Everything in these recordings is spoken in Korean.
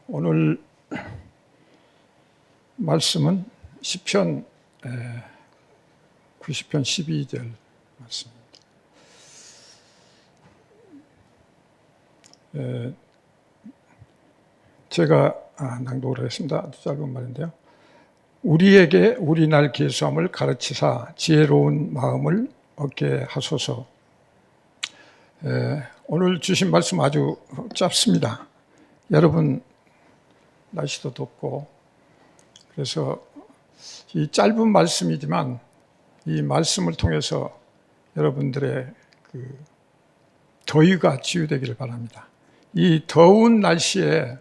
오늘 말씀은 시편 90편 12절 말씀입니다. 제가 낭독을 하겠습니다. 아주 짧은 말인데요. 우리에게 우리날 계수함을 가르치사 지혜로운 마음을 얻게 하소서. 오늘 주신 말씀 아주 짧습니다. 여러분 날씨도 덥고 그래서 이 짧은 말씀이지만 이 말씀을 통해서 여러분들의 그 더위가 치유되기를 바랍니다. 이 더운 날씨에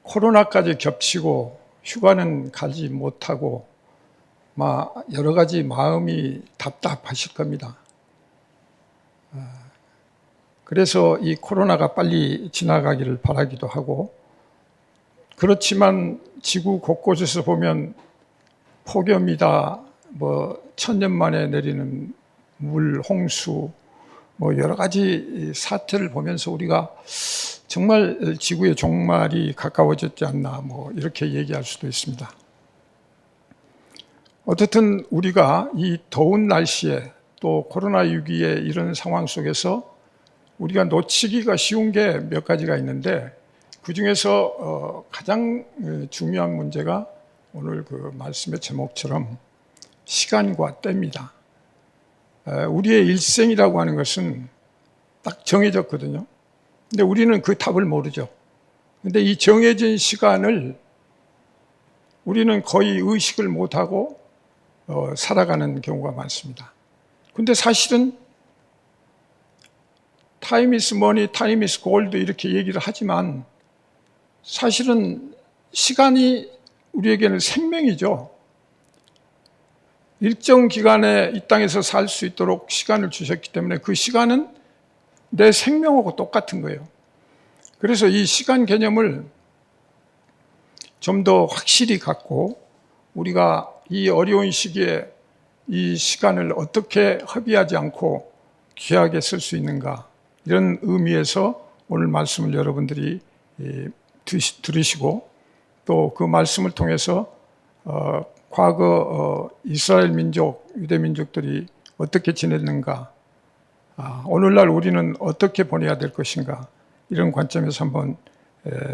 코로나까지 겹치고 휴가는 가지 못하고 여러 가지 마음이 답답하실 겁니다. 그래서 이 코로나가 빨리 지나가기를 바라기도 하고, 그렇지만 지구 곳곳에서 보면 폭염이다, 천년 만에 내리는 물, 홍수, 여러 가지 사태를 보면서 우리가 정말 지구의 종말이 가까워졌지 않나, 이렇게 얘기할 수도 있습니다. 어쨌든 우리가 이 더운 날씨에 또 코로나19의 이런 상황 속에서 우리가 놓치기가 쉬운 게 몇 가지가 있는데, 그 중에서 가장 중요한 문제가 오늘 그 말씀의 제목처럼 시간과 때입니다. 우리의 일생이라고 하는 것은 딱 정해졌거든요. 근데 우리는 그 답을 모르죠. 근데 이 정해진 시간을 우리는 거의 의식을 못하고 살아가는 경우가 많습니다. 근데 사실은 time is money, time is gold 이렇게 얘기를 하지만 사실은 시간이 우리에게는 생명이죠. 일정 기간에 이 땅에서 살 수 있도록 시간을 주셨기 때문에 그 시간은 내 생명하고 똑같은 거예요. 그래서 이 시간 개념을 좀 더 확실히 갖고 우리가 이 어려운 시기에 이 시간을 어떻게 허비하지 않고 귀하게 쓸 수 있는가, 이런 의미에서 오늘 말씀을 여러분들이 들으시고 또 그 말씀을 통해서 과거 이스라엘 민족, 유대 민족들이 어떻게 지냈는가, 오늘날 우리는 어떻게 보내야 될 것인가, 이런 관점에서 한번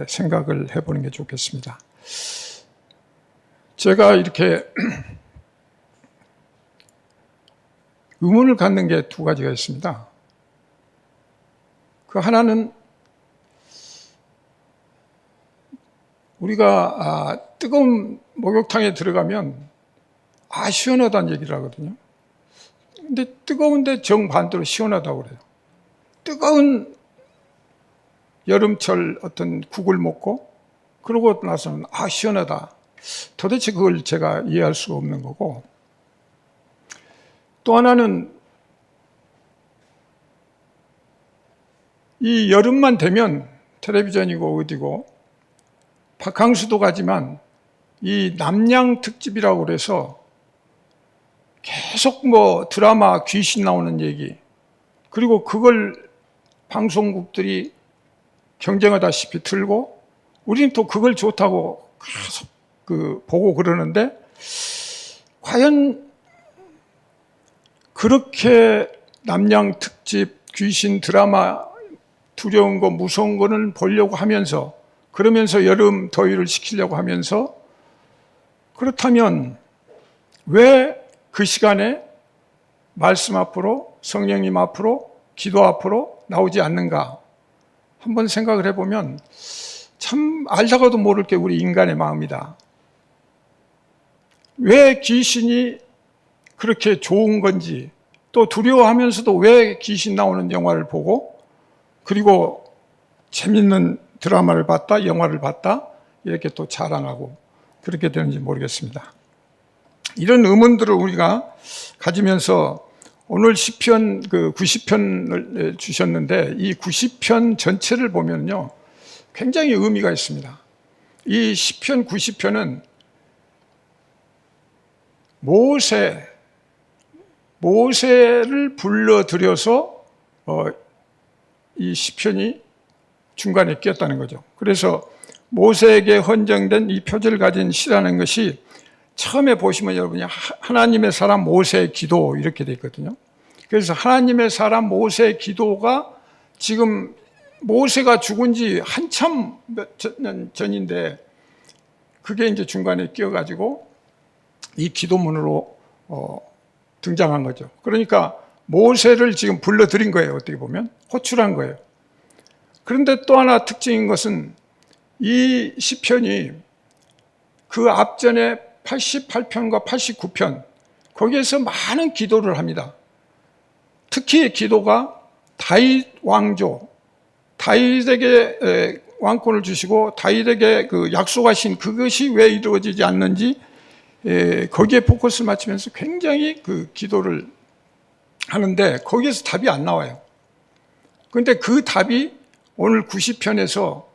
생각을 해보는 게 좋겠습니다. 제가 이렇게 의문을 갖는 게 두 가지가 있습니다. 그 하나는 우리가 뜨거운 목욕탕에 들어가면 시원하다는 얘기를 하거든요. 근데 뜨거운데 정반대로 시원하다고 그래요. 뜨거운 여름철 어떤 국을 먹고 그러고 나서는 시원하다. 도대체 그걸 제가 이해할 수가 없는 거고, 또 하나는 이 여름만 되면 텔레비전이고 어디고 바캉스도 가지만 이 남양 특집이라고 그래서 계속 드라마 귀신 나오는 얘기, 그리고 그걸 방송국들이 경쟁하다시피 틀고 우리는 또 그걸 좋다고 계속 보고 그러는데, 과연 그렇게 남양 특집, 귀신, 드라마, 두려운 거, 무서운 거는 보려고 하면서, 그러면서 여름 더위를 식히려고 하면서, 그렇다면 왜 그 시간에 말씀 앞으로, 성령님 앞으로, 기도 앞으로 나오지 않는가 한번 생각을 해보면 참 알다가도 모를 게 우리 인간의 마음이다. 왜 귀신이 그렇게 좋은 건지, 또 두려워하면서도 왜 귀신 나오는 영화를 보고, 그리고 재밌는 드라마를 봤다, 영화를 봤다, 이렇게 또 자랑하고 그렇게 되는지 모르겠습니다. 이런 의문들을 우리가 가지면서 오늘 시편 90편을 주셨는데, 이 90편 전체를 보면요 굉장히 의미가 있습니다. 이 시편 90편은 모세를 불러들여서 이 시편이 중간에 끼었다는 거죠. 그래서 모세에게 헌정된 이 표제를 가진 시라는 것이 처음에 보시면 여러분이 하나님의 사람 모세의 기도 이렇게 돼 있거든요. 그래서 하나님의 사람 모세의 기도가 지금 모세가 죽은 지 한참 몇 년 전인데 그게 이제 중간에 끼어가지고 이 기도문으로 등장한 거죠. 그러니까 모세를 지금 불러들인 거예요. 어떻게 보면 호출한 거예요. 그런데 또 하나 특징인 것은 이 시편이 그 앞전에 88편과 89편 거기에서 많은 기도를 합니다. 특히 기도가 다윗 왕조, 다윗에게 왕권을 주시고 다윗에게 그 약속하신 그것이 왜 이루어지지 않는지 거기에 포커스를 맞추면서 굉장히 그 기도를 하는데 거기에서 답이 안 나와요. 그런데 그 답이 오늘 90편에서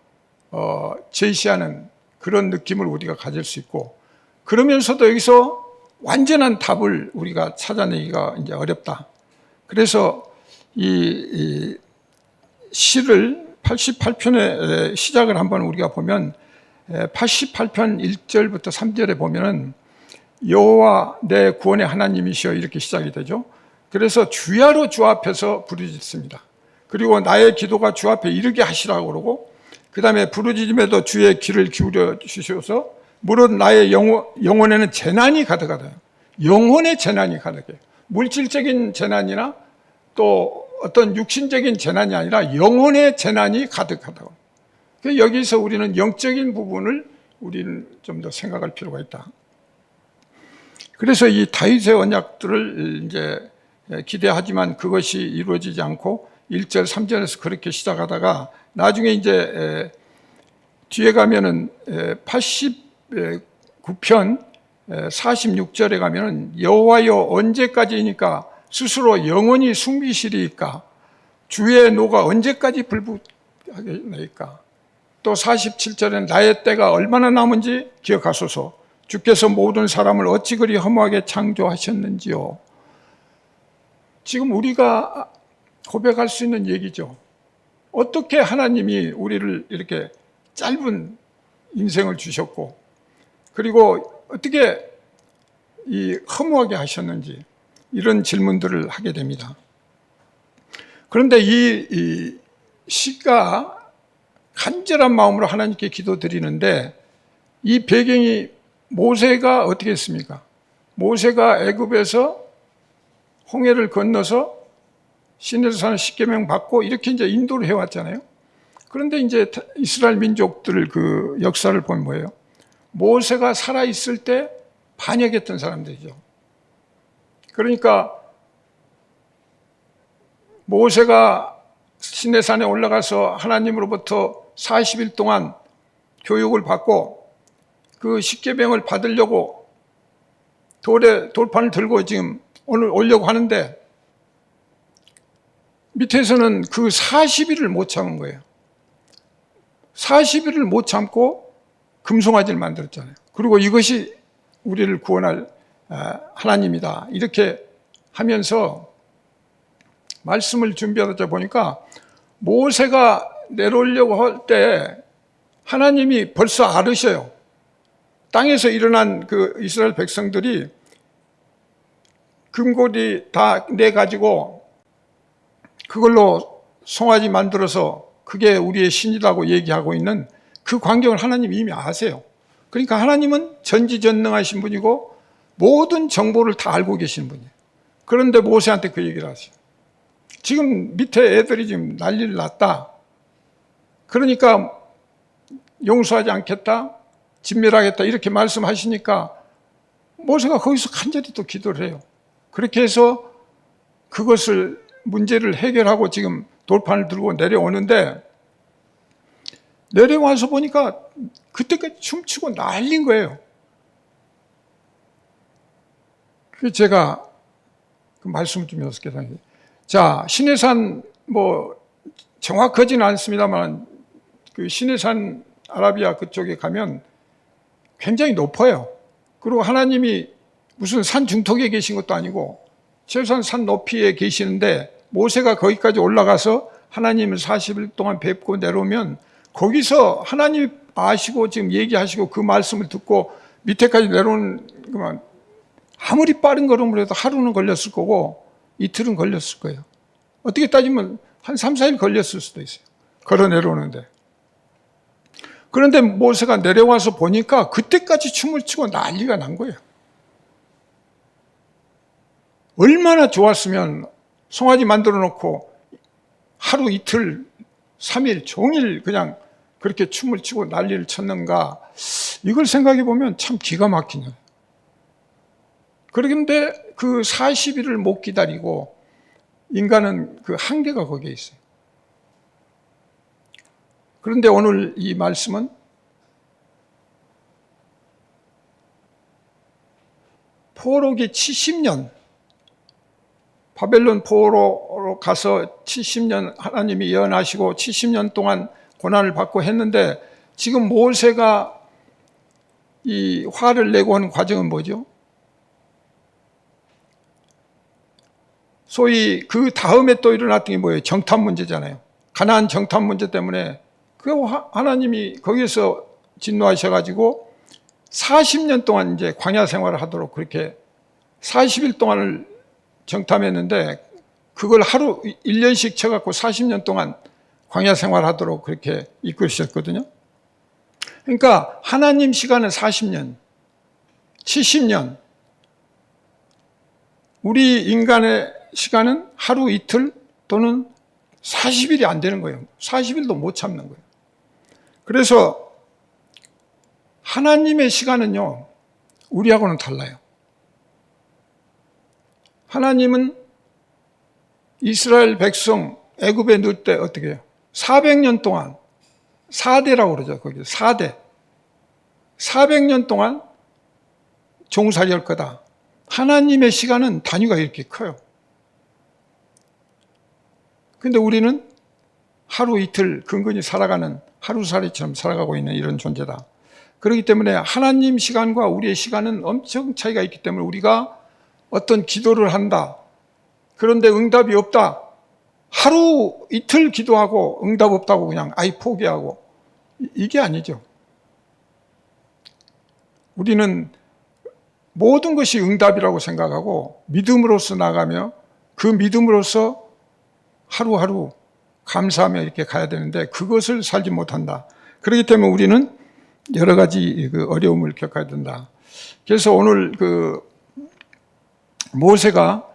제시하는 그런 느낌을 우리가 가질 수 있고, 그러면서도 여기서 완전한 답을 우리가 찾아내기가 이제 어렵다. 그래서 이 시를 88편의 시작을 한번 우리가 보면 88편 1절부터 3절에 보면은 여호와 내 구원의 하나님이시여 이렇게 시작이 되죠. 그래서 주야로 주 앞에서 부르짖습니다. 그리고 나의 기도가 주 앞에 이르게 하시라고 그러고, 그 다음에 부르짖음에도 주의 귀를 기울여 주셔서 물론 나의 영혼에는 재난이 가득하다. 영혼의 재난이 가득해요. 물질적인 재난이나 또 어떤 육신적인 재난이 아니라 영혼의 재난이 가득하다고. 여기서 우리는 영적인 부분을 우리는 좀 더 생각할 필요가 있다. 그래서 이 다윗의 언약들을 이제 기대하지만 그것이 이루어지지 않고 1절, 3절에서 그렇게 시작하다가 나중에 이제 뒤에 가면은 89편 46절에 가면은 여호와여 언제까지니까 스스로 영원히 숨기시리이까 주의 노가 언제까지 불붙하겠나이까. 또 47절에는 나의 때가 얼마나 남은지 기억하소서. 주께서 모든 사람을 어찌 그리 허무하게 창조하셨는지요. 지금 우리가 고백할 수 있는 얘기죠. 어떻게 하나님이 우리를 이렇게 짧은 인생을 주셨고, 그리고 어떻게 이 허무하게 하셨는지, 이런 질문들을 하게 됩니다. 그런데 이 시가 간절한 마음으로 하나님께 기도드리는데, 이 배경이 모세가 어떻게 했습니까? 모세가 애굽에서 홍해를 건너서 시내에서 사는 십계명 받고 이렇게 이제 인도를 해왔잖아요. 그런데 이제 이스라엘 민족들 그 역사를 보면 뭐예요? 모세가 살아있을 때 반역했던 사람들이죠. 그러니까 모세가 시내산에 올라가서 하나님으로부터 40일 동안 교육을 받고 그 십계명을 받으려고 돌판을 들고 지금 오늘 오려고 하는데 밑에서는 그 40일을 못 참은 거예요. 40일을 못 참고 금송아지를 만들었잖아요. 그리고 이것이 우리를 구원할 하나님이다. 이렇게 하면서 말씀을 준비하다 보니까 모세가 내려오려고 할 때 하나님이 벌써 알으셔요. 땅에서 일어난 그 이스라엘 백성들이 금고리 다 내가지고 그걸로 송아지 만들어서 그게 우리의 신이라고 얘기하고 있는 그 광경을 하나님이 이미 아세요. 그러니까 하나님은 전지전능하신 분이고 모든 정보를 다 알고 계시는 분이에요. 그런데 모세한테 그 얘기를 하세요. 지금 밑에 애들이 지금 난리를 났다. 그러니까 용서하지 않겠다, 진멸하겠다 이렇게 말씀하시니까 모세가 거기서 간절히 또 기도를 해요. 그렇게 해서 그것을 문제를 해결하고 지금 돌판을 들고 내려오는데, 내려와서 보니까 그때까지 춤추고 난린 거예요. 그래서 제가 그 말씀을 좀 여섯 개 드립니다. 자, 시내산 뭐 정확하지는 않습니다만 그 시내산 아라비아 그쪽에 가면 굉장히 높아요. 그리고 하나님이 무슨 산 중턱에 계신 것도 아니고 최소한 산 높이에 계시는데 모세가 거기까지 올라가서 하나님을 40일 동안 뵙고 내려오면 거기서 하나님 아시고 지금 얘기하시고 그 말씀을 듣고 밑에까지 내려오는 그만 아무리 빠른 걸음으로 해도 하루는 걸렸을 거고 이틀은 걸렸을 거예요. 어떻게 따지면 한 3, 4일 걸렸을 수도 있어요. 걸어 내려오는데. 그런데 모세가 내려와서 보니까 그때까지 춤을 추고 난리가 난 거예요. 얼마나 좋았으면 송아지 만들어 놓고 하루 이틀 3일 종일 그냥 그렇게 춤을 추고 난리를 쳤는가. 이걸 생각해 보면 참 기가 막히네요. 그런데 그 40일을 못 기다리고 인간은 그 한계가 거기에 있어요. 그런데 오늘 이 말씀은 포로기 70년, 바벨론 포로로 가서 70년 하나님이 예언하시고 70년 동안 고난을 받고 했는데 지금 모세가 이 화를 내고 하는 과정은 뭐죠? 소위 그 다음에 또 일어났던 게 뭐예요? 정탐 문제잖아요. 가나안 정탐 문제 때문에 그 하나님이 거기에서 진노하셔가지고 40년 동안 이제 광야 생활을 하도록 그렇게 40일 동안을 정탐했는데 그걸 하루 1년씩 쳐갖고 40년 동안 광야 생활하도록 그렇게 이끌으셨거든요. 그러니까 하나님 시간은 40년, 70년, 우리 인간의 시간은 하루 이틀 또는 40일이 안 되는 거예요. 40일도 못 참는 거예요. 그래서 하나님의 시간은요, 우리하고는 달라요. 하나님은 이스라엘 백성 애굽에 넣을 때 어떻게 해요? 400년 동안 4대라고 그러죠. 거기 4대. 400년 동안 종살이 할 거다. 하나님의 시간은 단위가 이렇게 커요. 근데 우리는 하루 이틀 근근히 살아가는 하루살이처럼 살아가고 있는 이런 존재다. 그렇기 때문에 하나님 시간과 우리의 시간은 엄청 차이가 있기 때문에 우리가 어떤 기도를 한다. 그런데 응답이 없다. 하루 이틀 기도하고 응답 없다고 그냥 아예 포기하고 이게 아니죠. 우리는 모든 것이 응답이라고 생각하고 믿음으로써 나가며 그 믿음으로써 하루하루 감사하며 이렇게 가야 되는데 그것을 살지 못한다. 그렇기 때문에 우리는 여러 가지 그 어려움을 겪어야 된다. 그래서 오늘 그 모세가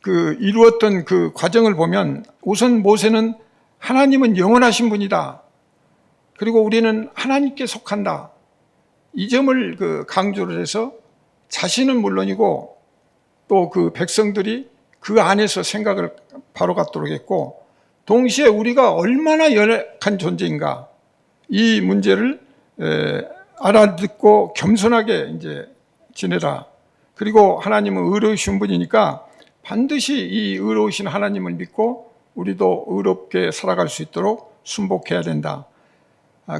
그 이루었던 그 과정을 보면 우선 모세는 하나님은 영원하신 분이다. 그리고 우리는 하나님께 속한다. 이 점을 그 강조를 해서 자신은 물론이고 또 그 백성들이 그 안에서 생각을 바로 갖도록 했고 동시에 우리가 얼마나 연약한 존재인가 이 문제를 알아듣고 겸손하게 이제 지내라. 그리고 하나님은 의로우신 분이니까 반드시 이 의로우신 하나님을 믿고 우리도 의롭게 살아갈 수 있도록 순복해야 된다.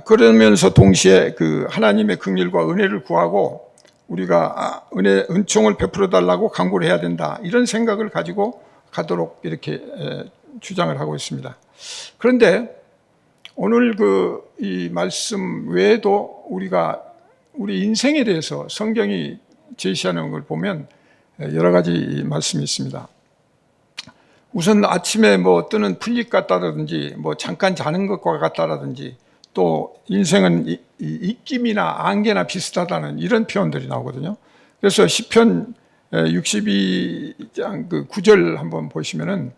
그러면서 동시에 그 하나님의 긍휼과 은혜를 구하고 우리가 은총을 베풀어 달라고 간구를 해야 된다. 이런 생각을 가지고 가도록 이렇게 주장을 하고 있습니다. 그런데 오늘 이 말씀 외에도 우리가 우리 인생에 대해서 성경이 제시하는 걸 보면 여러 가지 말씀이 있습니다. 우선 아침에 뭐 뜨는 풀잎 같다라든지 뭐 잠깐 자는 것과 같다라든지 또 인생은 입김이나 안개나 비슷하다는 이런 표현들이 나오거든요. 그래서 시편 62장 그 9절 한번 보시면은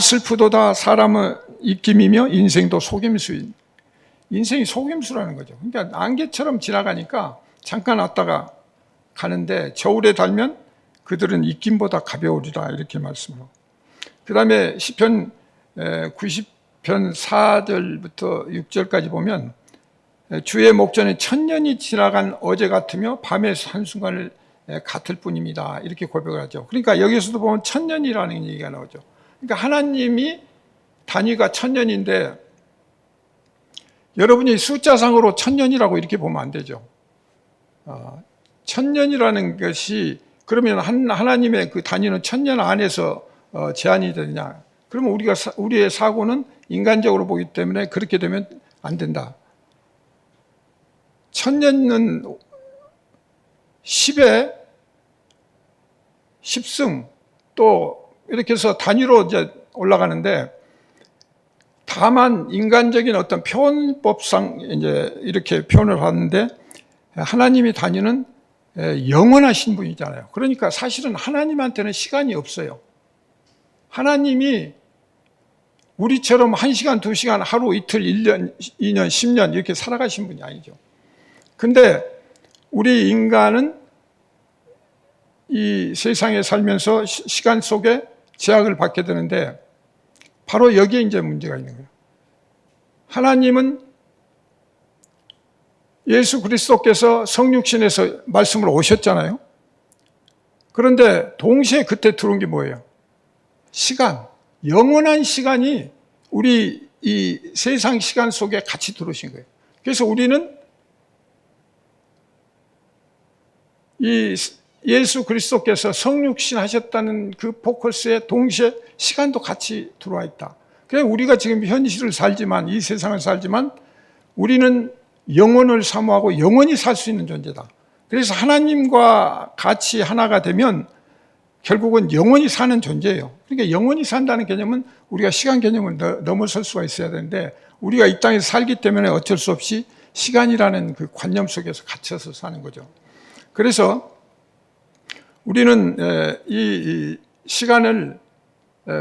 슬프도다 사람은 입김이며 인생도 속임수인. 인생이 속임수라는 거죠. 그러니까 안개처럼 지나가니까 잠깐 왔다가 가는데 겨울에 달면 그들은 입김보다 가벼우리라 이렇게 말씀하고. 그 다음에 시편 90편 4절부터 6절까지 보면 주의 목전에 천년이 지나간 어제 같으며 밤의 한순간을 같을 뿐입니다. 이렇게 고백을 하죠. 그러니까 여기서도 보면 천년이라는 얘기가 나오죠. 그러니까 하나님이 단위가 천년인데 여러분이 숫자상으로 천년이라고 이렇게 보면 안 되죠. 천년이라는 것이 그러면 하나님의 그 단위는 천년 안에서 제한이 되느냐? 그러면 우리의 사고는 인간적으로 보기 때문에 그렇게 되면 안 된다. 천년은 10에 10승 또 이렇게 해서 단위로 이제 올라가는데, 다만 인간적인 어떤 표현법상 이제 이렇게 표현을 하는데, 하나님의 단위는 영원하신 분이잖아요. 그러니까 사실은 하나님한테는 시간이 없어요. 하나님이 우리처럼 1시간, 2시간, 하루, 이틀, 1년, 2년, 10년 이렇게 살아가신 분이 아니죠. 근데 우리 인간은 이 세상에 살면서 시간 속에 제약을 받게 되는데, 바로 여기에 이제 문제가 있는 거예요. 하나님은 예수 그리스도께서 성육신에서 말씀으로 오셨잖아요. 그런데 동시에 그때 들어온 게 뭐예요? 시간, 영원한 시간이 우리 이 세상 시간 속에 같이 들어오신 거예요. 그래서 우리는 이 예수 그리스도께서 성육신 하셨다는 그 포커스에 동시에 시간도 같이 들어와 있다. 그래서 우리가 지금 현실을 살지만, 이 세상을 살지만 우리는 영원을 사모하고 영원히 살 수 있는 존재다. 그래서 하나님과 같이 하나가 되면 결국은 영원히 사는 존재예요. 그러니까 영원히 산다는 개념은 우리가 시간 개념을 넘어설 수가 있어야 되는데, 우리가 이 땅에서 살기 때문에 어쩔 수 없이 시간이라는 그 관념 속에서 갇혀서 사는 거죠. 그래서 우리는 이 시간을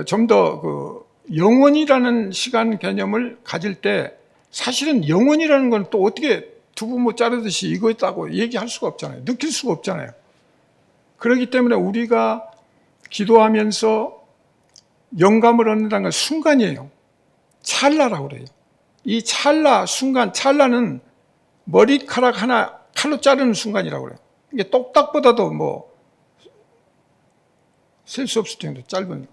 좀 더 영원이라는 시간 개념을 가질 때, 사실은 영원이라는 건 또 어떻게 두부모 자르듯이 이거였다고 얘기할 수가 없잖아요. 느낄 수가 없잖아요. 그렇기 때문에 우리가 기도하면서 영감을 얻는다는 건 순간이에요. 찰나라고 그래요. 이 찰나, 순간, 찰나는 머리카락 하나 칼로 자르는 순간이라고 그래요. 이게 똑딱보다도 셀 수 없을 정도로 짧은,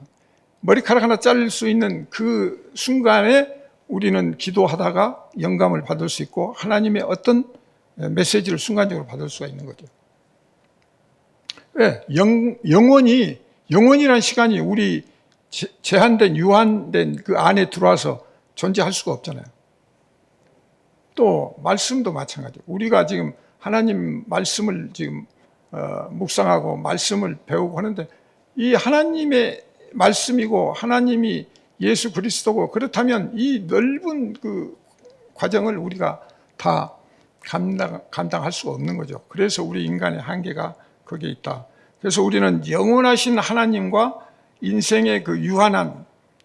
머리카락 하나 자를 수 있는 그 순간에 우리는 기도하다가 영감을 받을 수 있고, 하나님의 어떤 메시지를 순간적으로 받을 수가 있는 거죠. 왜? 영원이라는 시간이 우리 제한된, 유한된 그 안에 들어와서 존재할 수가 없잖아요. 또 말씀도 마찬가지예요. 우리가 지금 하나님 말씀을 지금 묵상하고 말씀을 배우고 하는데, 이 하나님의 말씀이고 하나님이 예수 그리스도고, 그렇다면 이 넓은 그 과정을 우리가 다 감당할 수가 없는 거죠. 그래서 우리 인간의 한계가 거기에 있다. 그래서 우리는 영원하신 하나님과 인생의 그 유한한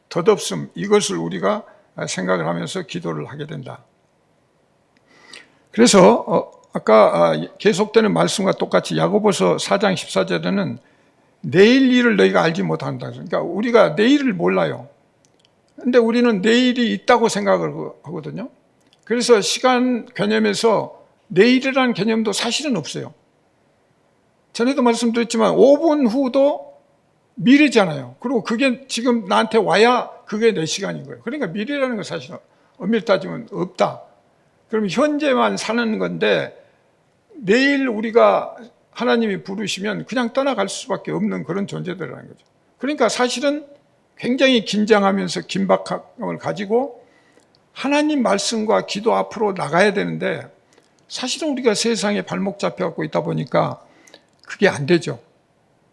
덧없음, 이것을 우리가 생각을 하면서 기도를 하게 된다. 그래서 아까 계속되는 말씀과 똑같이 야고보서 4장 14절에는 내일 일을 너희가 알지 못한다. 그러니까 우리가 내일을 몰라요. 근데 우리는 내일이 있다고 생각을 하거든요. 그래서 시간 개념에서 내일이라는 개념도 사실은 없어요. 전에도 말씀드렸지만 5분 후도 미래잖아요. 그리고 그게 지금 나한테 와야 그게 내 시간인 거예요. 그러니까 미래라는 건 사실은 엄밀히 따지면 없다. 그럼 현재만 사는 건데, 내일 우리가 하나님이 부르시면 그냥 떠나갈 수밖에 없는 그런 존재들이라는 거죠. 그러니까 사실은 굉장히 긴장하면서 긴박함을 가지고 하나님 말씀과 기도 앞으로 나가야 되는데, 사실은 우리가 세상에 발목 잡혀갖고 있다 보니까 그게 안 되죠.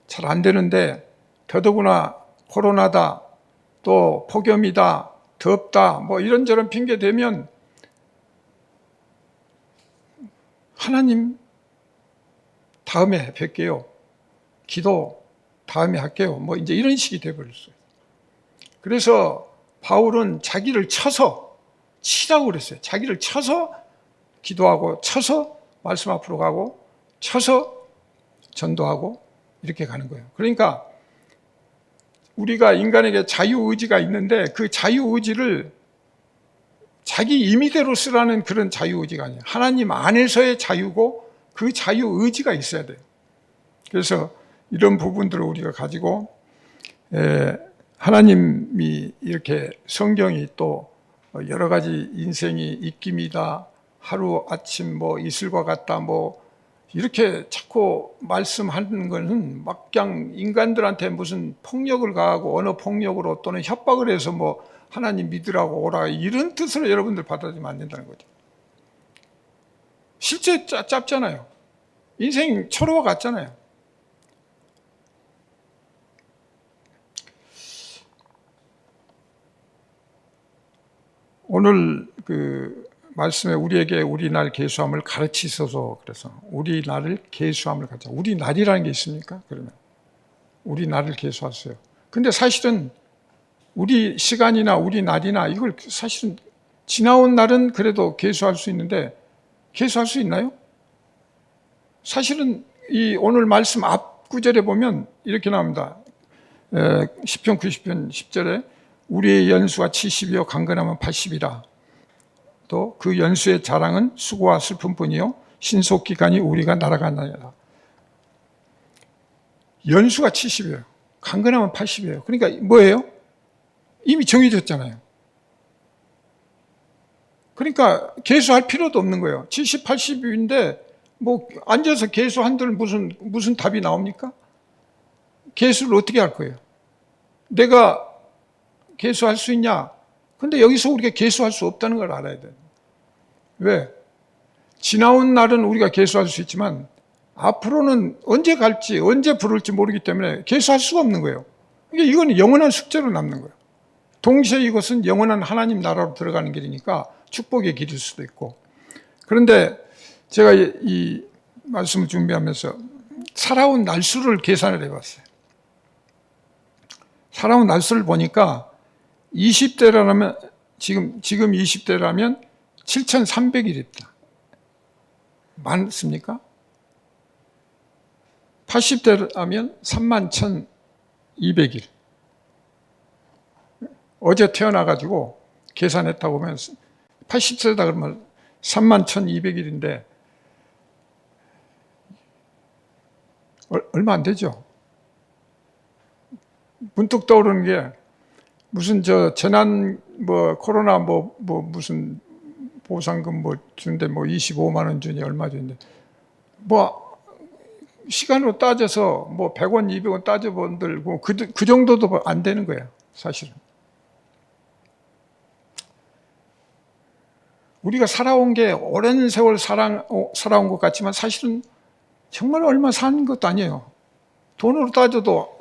잘 안 되는데, 더더구나 코로나다, 또 폭염이다, 덥다, 이런저런 핑계 대면 하나님 다음에 뵐게요, 기도 다음에 할게요, 이제 이런 식이 돼버렸어요. 그래서 바울은 자기를 치라고 그랬어요. 자기를 쳐서 기도하고, 쳐서 말씀 앞으로 가고, 쳐서 전도하고, 이렇게 가는 거예요. 그러니까 우리가 인간에게 자유의지가 있는데, 그 자유의지를 자기 임의대로 쓰라는 그런 자유의지가 아니에요. 하나님 안에서의 자유고, 그 자유의지가 있어야 돼요. 그래서 이런 부분들을 우리가 가지고, 하나님이 이렇게 성경이 또 여러 가지 인생이 입김이다, 하루 아침 이슬과 같다, 이렇게 자꾸 말씀하는 것은 막 그냥 인간들한테 무슨 폭력을 가하고 언어 폭력으로 또는 협박을 해서 뭐 하나님 믿으라고 오라 이런 뜻으로 여러분들 받아들이면 안 된다는 거죠. 실제 짧잖아요. 인생 초로와 같잖아요. 오늘 그 말씀에 우리에게 우리 날 계수함을 가르치셔서 그래서 우리 날을 계수함을 가르쳐. 우리 날이라는 게 있습니까? 그러면 우리 날을 계수하세요. 근데 사실은 우리 시간이나 우리 날이나 이걸 사실은 지나온 날은 그래도 계수할 수 있는데 계수할 수 있나요? 사실은 이 오늘 말씀 앞 구절에 보면 이렇게 나옵니다. 시편 90편 10절에 우리의 연수가 70이요 강건하면 80이라. 또 그 연수의 자랑은 수고와 슬픔뿐이요 신속기간이 우리가 날아가나이다. 연수가 70이에요. 강건하면 80이에요. 그러니까 뭐예요? 이미 정해졌잖아요. 그러니까 계수할 필요도 없는 거예요. 70, 80인데 뭐 앉아서 계수한들 무슨 답이 나옵니까? 계수를 어떻게 할 거예요? 내가 계수할 수 있냐? 근데 여기서 우리가 계수할 수 없다는 걸 알아야 돼요. 왜? 지나온 날은 우리가 계수할 수 있지만 앞으로는 언제 갈지 언제 부를지 모르기 때문에 계수할 수가 없는 거예요. 그러니까 이건 영원한 숙제로 남는 거예요. 동시에 이것은 영원한 하나님 나라로 들어가는 길이니까 축복의 길일 수도 있고. 그런데 제가 이 말씀을 준비하면서 살아온 날수를 계산을 해봤어요. 살아온 날수를 보니까 20대라면 지금 20대라면 7,300일입니다. 많습니까? 80대라면 31,200일. 어제 태어나가지고 계산했다고 하면 80세다 그러면 31,200일인데 얼마 안 되죠. 문득 떠오르는 게 무슨 재난 코로나 무슨 보상금 주는데 25만 원 주니 얼마 주는데 시간으로 따져서 100원, 200원 따져본들 그 정도도 안 되는 거예요, 사실은. 우리가 살아온 게 오랜 세월 살아온 것 같지만 사실은 정말 얼마 사는 것도 아니에요. 돈으로 따져도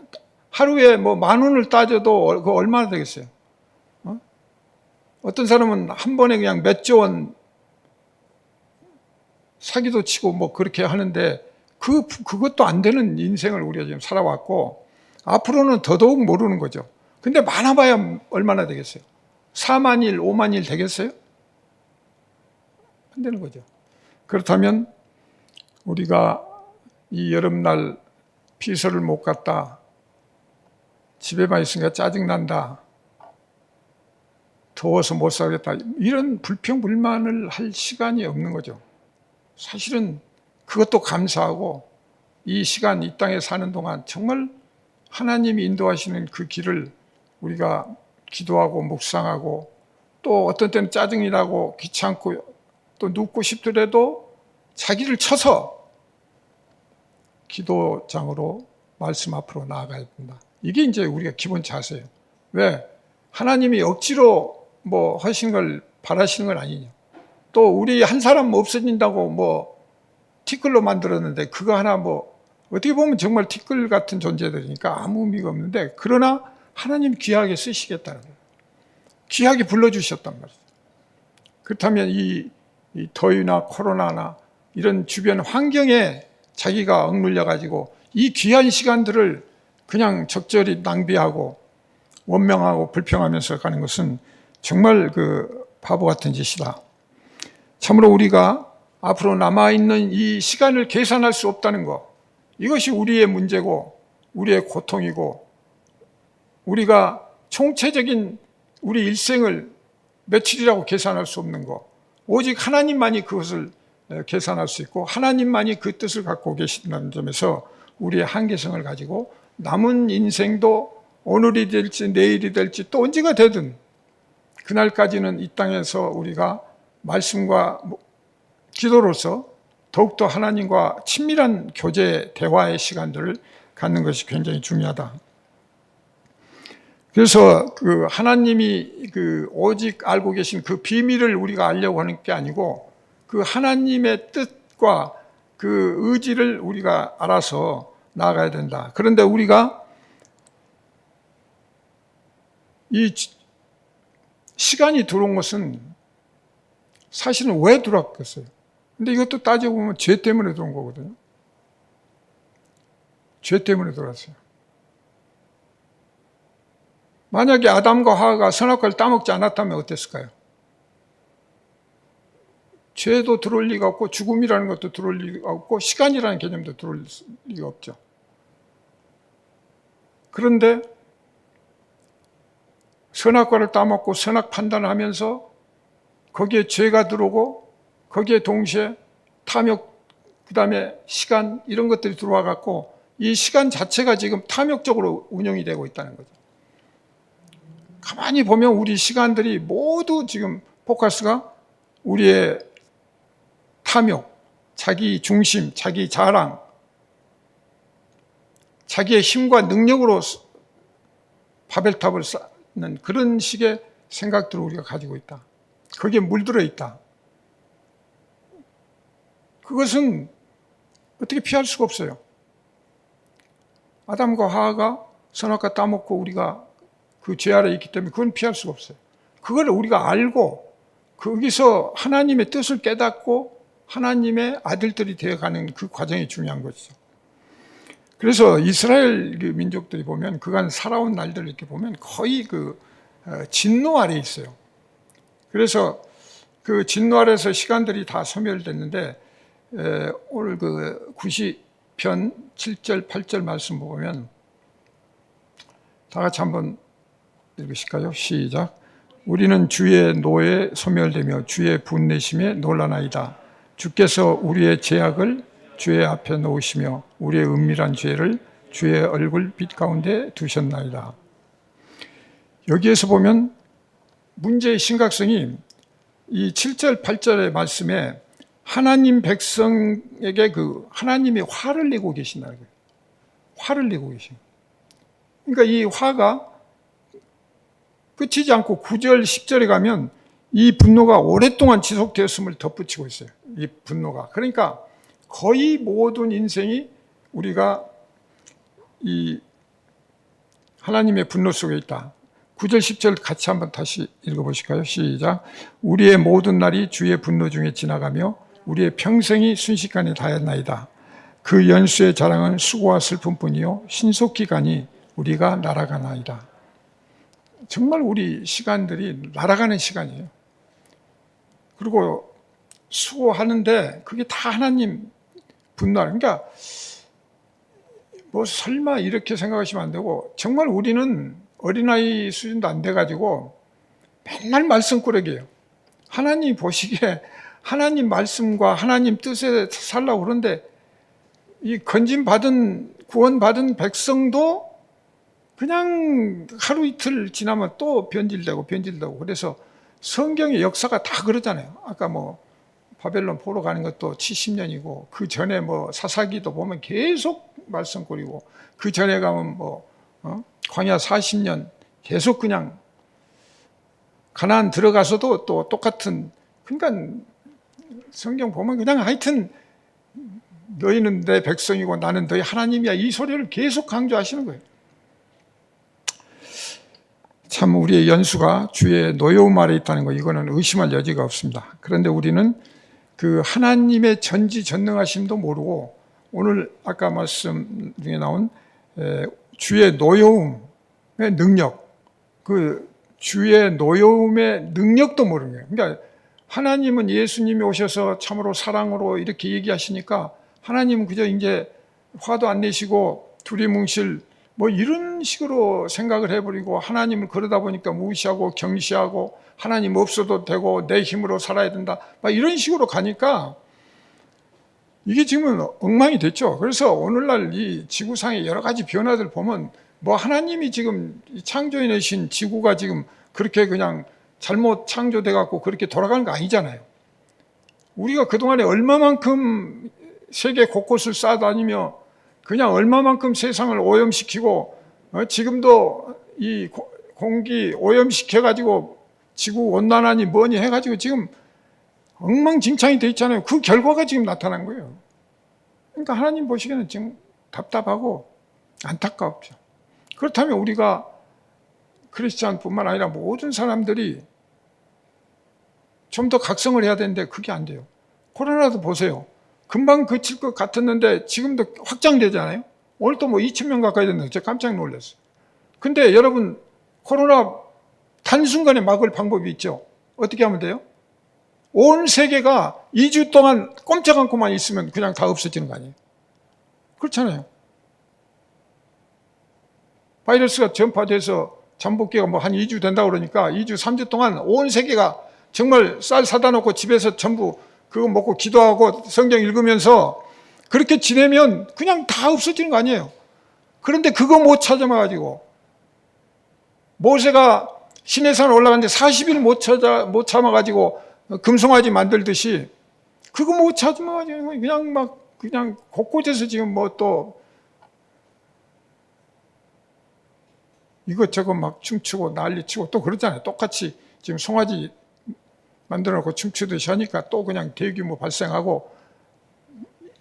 하루에 10,000원을 따져도 그거 얼마나 되겠어요? 어떤 사람은 한 번에 그냥 몇 조 원 사기도 치고 그렇게 하는데 그것도 안 되는 인생을 우리가 지금 살아왔고 앞으로는 더더욱 모르는 거죠. 근데 많아봐야 얼마나 되겠어요? 4만일, 5만일 되겠어요? 안 되는 거죠. 그렇다면 우리가 이 여름날 피서를 못 갔다, 집에만 있으니까 짜증난다, 더워서 못 살겠다, 이런 불평불만을 할 시간이 없는 거죠. 사실은 그것도 감사하고 이 시간 이 땅에 사는 동안 정말 하나님이 인도하시는 그 길을 우리가 기도하고 묵상하고 또 어떤 때는 짜증이 나고 귀찮고 또 눕고 싶더라도 자기를 쳐서 기도장으로 말씀 앞으로 나아가야 된다. 이게 이제 우리가 기본 자세예요. 왜? 하나님이 억지로 하신 걸 바라시는 건 아니냐. 또 우리 한 사람 없어진다고 티끌로 만들었는데 그거 하나 어떻게 보면 정말 티끌 같은 존재들이니까 아무 의미가 없는데 그러나 하나님 귀하게 쓰시겠다는 거예요. 귀하게 불러주셨단 말이에요. 그렇다면 이 더위나 코로나나 이런 주변 환경에 자기가 억눌려 가지고 이 귀한 시간들을 그냥 적절히 낭비하고 원망하고 불평하면서 가는 것은 정말 바보 같은 짓이다. 참으로 우리가 앞으로 남아있는 이 시간을 계산할 수 없다는 것, 이것이 우리의 문제고 우리의 고통이고 우리가 총체적인 우리 일생을 며칠이라고 계산할 수 없는 것, 오직 하나님만이 그것을 계산할 수 있고 하나님만이 그 뜻을 갖고 계신다는 점에서 우리의 한계성을 가지고 남은 인생도 오늘이 될지 내일이 될지 또 언제가 되든 그날까지는 이 땅에서 우리가 말씀과 기도로서 더욱더 하나님과 친밀한 교제, 대화의 시간들을 갖는 것이 굉장히 중요하다. 그래서 그 하나님이 그 오직 알고 계신 그 비밀을 우리가 알려고 하는 게 아니고 그 하나님의 뜻과 그 의지를 우리가 알아서 나아가야 된다. 그런데 우리가 이 시간이 들어온 것은 사실은 왜 들어왔겠어요? 근데 이것도 따지고 보면 죄 때문에 들어온 거거든요. 죄 때문에 들어왔어요. 만약에 아담과 하와가 선악과를 따먹지 않았다면 어땠을까요? 죄도 들어올 리가 없고 죽음이라는 것도 들어올 리가 없고 시간이라는 개념도 들어올 리가 없죠. 그런데 선악과를 따먹고 선악 판단을 하면서 거기에 죄가 들어오고 거기에 동시에 탐욕, 그 다음에 시간 이런 것들이 들어와 갖고 이 시간 자체가 지금 탐욕적으로 운영이 되고 있다는 거죠. 가만히 보면 우리 시간들이 모두 지금 포커스가 우리의 탐욕, 자기 중심, 자기 자랑, 자기의 힘과 능력으로 바벨탑을 쌓는 그런 식의 생각들을 우리가 가지고 있다. 거기에 물들어 있다. 그것은 어떻게 피할 수가 없어요. 아담과 하와가 선악과 따먹고 우리가 그 죄 아래 있기 때문에 그건 피할 수가 없어요. 그걸 우리가 알고 거기서 하나님의 뜻을 깨닫고 하나님의 아들들이 되어가는 그 과정이 중요한 것이죠. 그래서 이스라엘 민족들이 보면 그간 살아온 날들을 이렇게 보면 거의 그 진노 아래 있어요. 그래서 그 진노 아래에서 시간들이 다 소멸됐는데 오늘 그 90편 7절 8절 말씀 보면 다 같이 한번 읽으실까요? 시작. 우리는 주의 노에 소멸되며 주의 분내심에 놀라나이다. 주께서 우리의 죄악을 주의 앞에 놓으시며 우리의 은밀한 죄를 주의 얼굴 빛 가운데 두셨나이다. 여기에서 보면 문제의 심각성이 이 7절 8절의 말씀에 하나님 백성에게 그 하나님이 화를 내고 계신다는 거예요. 화를 내고 계신. 그러니까 이 화가 끝이지 않고 9절 10절에 가면 이 분노가 오랫동안 지속되었음을 덧붙이고 있어요. 이 분노가. 그러니까 거의 모든 인생이 우리가 이 하나님의 분노 속에 있다. 9절 10절 같이 한번 다시 읽어보실까요? 시작. 우리의 모든 날이 주의 분노 중에 지나가며 우리의 평생이 순식간에 다했나이다. 그 연수의 자랑은 수고와 슬픔뿐이요 신속히 가니 우리가 날아가나이다. 정말 우리 시간들이 날아가는 시간이에요. 그리고 수고하는데 그게 다 하나님 분노하는. 그러니까 뭐 설마 이렇게 생각하시면 안 되고 정말 우리는 어린아이 수준도 안 돼가지고 맨날 말씀꾸러기예요. 하나님 보시기에 하나님 말씀과 하나님 뜻에 살라고 그러는데 이 건진받은 구원받은 백성도 그냥 하루 이틀 지나면 또 변질되고 그래서 성경의 역사가 다 그러잖아요. 아까 뭐 바벨론 포로 가는 것도 70년이고 그 전에 뭐 사사기도 보면 계속 말썽거리고 그 전에 가면 뭐 광야 40년 계속 그냥 가나안 들어가서도 또 똑같은. 그러니까 성경 보면 그냥 하여튼 너희는 내 백성이고 나는 너희 하나님이야 이 소리를 계속 강조하시는 거예요. 참 우리의 연수가 주의 노여움 아래 있다는 거 이거는 의심할 여지가 없습니다. 그런데 우리는 그 하나님의 전지전능하심도 모르고 오늘 아까 말씀 중에 나온 주의 노여움의 능력, 그 주의 노여움의 능력도 모르는 거예요. 그러니까 하나님은 예수님이 오셔서 참으로 사랑으로 이렇게 얘기하시니까 하나님은 그저 이제 화도 안 내시고 두리뭉실 뭐 이런 식으로 생각을 해버리고 하나님을 그러다 보니까 무시하고 경시하고 하나님 없어도 되고 내 힘으로 살아야 된다 막 이런 식으로 가니까 이게 지금은 엉망이 됐죠. 그래서 오늘날 이 지구상의 여러 가지 변화들 보면 뭐 하나님이 지금 창조해내신 지구가 지금 그렇게 그냥 잘못 창조돼 갖고 그렇게 돌아가는 거 아니잖아요. 우리가 그동안에 얼마만큼 세계 곳곳을 싸다니며 그냥 얼마만큼 세상을 오염시키고 지금도 이 공기 오염시켜가지고 지구 온난화니 뭐니 해가지고 지금 엉망진창이 돼 있잖아요. 그 결과가 지금 나타난 거예요. 그러니까 하나님 보시기에는 지금 답답하고 안타깝죠. 그렇다면 우리가 크리스찬뿐만 아니라 모든 사람들이 좀 더 각성을 해야 되는데 그게 안 돼요. 코로나도 보세요. 금방 그칠 것 같았는데 지금도 확장되잖아요. 오늘 또 뭐 2,000명 가까이 됐는데 제가 깜짝 놀랐어요. 근데 여러분 코로나 단순간에 막을 방법이 있죠. 어떻게 하면 돼요? 온 세계가 2주 동안 꼼짝 않고만 있으면 그냥 다 없어지는 거 아니에요? 그렇잖아요. 바이러스가 전파돼서 잠복기가 뭐 한 2주 된다고 그러니까 2주, 3주 동안 온 세계가 정말 쌀 사다 놓고 집에서 전부 그거 먹고 기도하고 성경 읽으면서 그렇게 지내면 그냥 다 없어지는 거 아니에요? 그런데 그거 못 찾아가지고 모세가 시내산 올라갔는데 40일 못 참아가지고 금송아지 만들듯이 그거 못 찾아가지고 그냥 곳곳에서 지금 뭐 또 이것저것 막 춤추고 난리치고 또 그러잖아요. 똑같이 지금 송아지 만들어 놓고 춤추듯이 하니까 또 그냥 대규모 발생하고,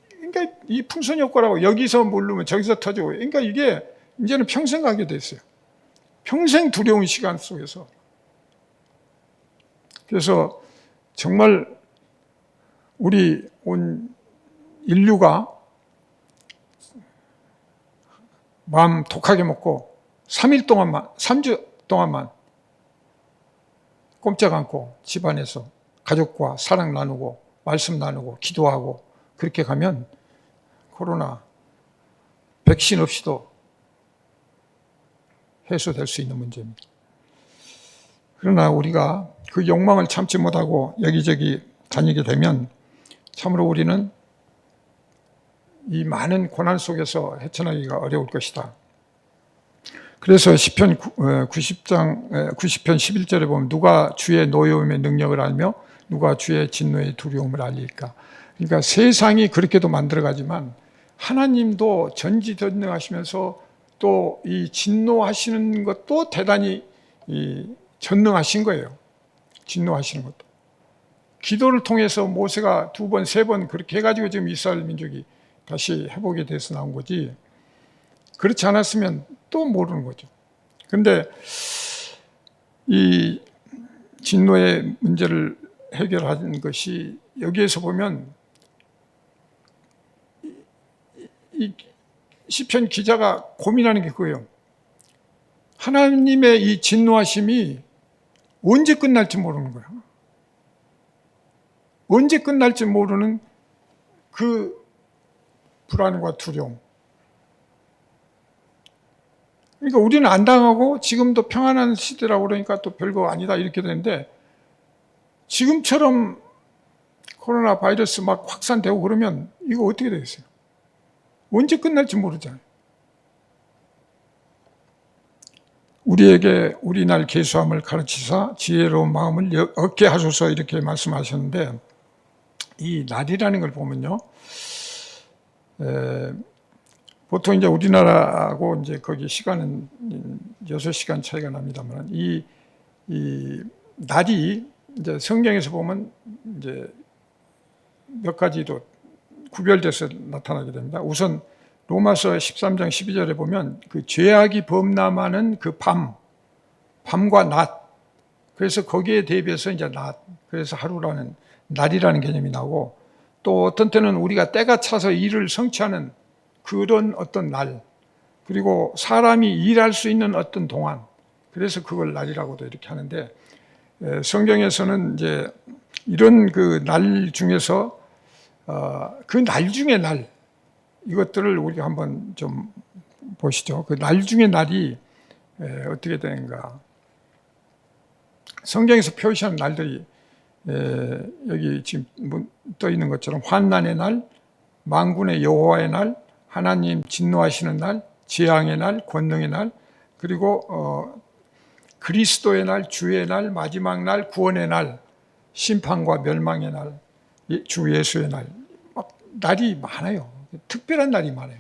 그러니까 이 풍선 효과라고 여기서 모르면 저기서 터지고, 그러니까 이게 이제는 평생 가게 됐어요. 평생 두려운 시간 속에서. 그래서 정말 우리 온 인류가 마음 독하게 먹고 3주 동안만 꼼짝 않고 집안에서 가족과 사랑 나누고 말씀 나누고 기도하고 그렇게 가면 코로나 백신 없이도 해소될 수 있는 문제입니다. 그러나 우리가 그 욕망을 참지 못하고 여기저기 다니게 되면 참으로 우리는 이 많은 고난 속에서 헤쳐나기가 어려울 것이다. 그래서 시편 90편 11절에 보면 누가 주의 노여움의 능력을 알며 누가 주의 진노의 두려움을 알릴까. 그러니까 세상이 그렇게도 만들어가지만 하나님도 전지전능하시면서 또 이 진노하시는 것도 대단히 전능하신 거예요. 진노하시는 것도. 기도를 통해서 모세가 2번, 3번 그렇게 해가지고 지금 이스라엘 민족이 다시 회복에 대해서 나온 거지. 그렇지 않았으면 또 모르는 거죠. 그런데 이 진노의 문제를 해결하는 것이 여기에서 보면 이 시편 기자가 고민하는 게 그거예요. 하나님의 이 진노하심이 언제 끝날지 모르는 거야. 언제 끝날지 모르는 그 불안과 두려움. 그러니까 우리는 안 당하고 지금도 평안한 시대라고 그러니까 또 별거 아니다 이렇게 되는데 지금처럼 코로나 바이러스 막 확산되고 그러면 이거 어떻게 되겠어요? 언제 끝날지 모르잖아요. 우리에게 우리날 계수함을 가르치사 지혜로운 마음을 얻게 하소서 이렇게 말씀하셨는데 이 날이라는 걸 보면요. 보통 이제 우리나라하고 이제 거기 시간은 6시간 차이가 납니다만 이 날이 이제 성경에서 보면 이제 몇 가지로 구별돼서 나타나게 됩니다. 우선 로마서 13장 12절에 보면 그 죄악이 범람하는 그 밤과 낮. 그래서 거기에 대비해서 이제 낮. 그래서 하루라는 날이라는 개념이 나오고 또 어떤 때는 우리가 때가 차서 일을 성취하는 그런 어떤 날, 그리고 사람이 일할 수 있는 어떤 동안, 그래서 그걸 날이라고도 이렇게 하는데 성경에서는 이제 이런 그 날 중에서 그 날 중의 날 이것들을 우리가 한번 좀 보시죠. 그 날 중의 날이 어떻게 되는가? 성경에서 표시하는 날들이 여기 지금 떠 있는 것처럼 환난의 날, 만군의 여호와의 날, 하나님 진노하시는 날, 재앙의 날, 권능의 날, 그리고 그리스도의 날, 주의 날, 마지막 날, 구원의 날, 심판과 멸망의 날. 주 예수의 날, 막 날이 많아요. 특별한 날이 많아요.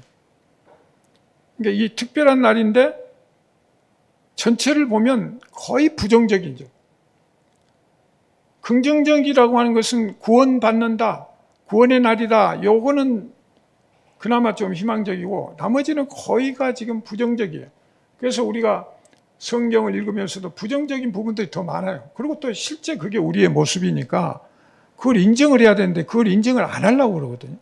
그러니까 이 특별한 날인데 전체를 보면 거의 부정적이죠. 긍정적이라고 하는 것은 구원받는다, 구원의 날이다. 요거는 그나마 좀 희망적이고 나머지는 거의가 지금 부정적이에요. 그래서 우리가 성경을 읽으면서도 부정적인 부분들이 더 많아요. 그리고 또 실제 그게 우리의 모습이니까 그걸 인정을 해야 되는데 그걸 인정을 안 하려고 그러거든요.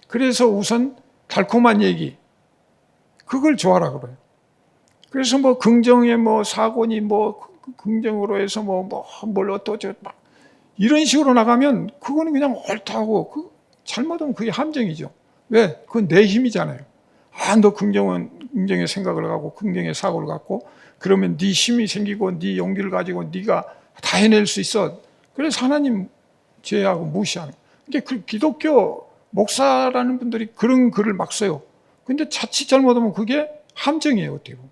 그래서 우선 달콤한 얘기, 그걸 좋아라 그래요. 그래서 뭐 긍정의 뭐 사고니 뭐 긍정으로 해서 뭘 어떠죠 막 이런 식으로 나가면 그거는 그냥 옳다고, 잘못하면 그게 함정이죠. 왜? 그건 내 힘이잖아요. 너 긍정의 생각을 갖고 긍정의 사고를 갖고 그러면 네 힘이 생기고 네 용기를 가지고 네가 다 해낼 수 있어. 그래서 하나님 죄하고 무시하는. 그러니까 그 기독교 목사라는 분들이 그런 글을 막 써요. 근데 자칫 잘못하면 그게 함정이에요, 어떻게 보면.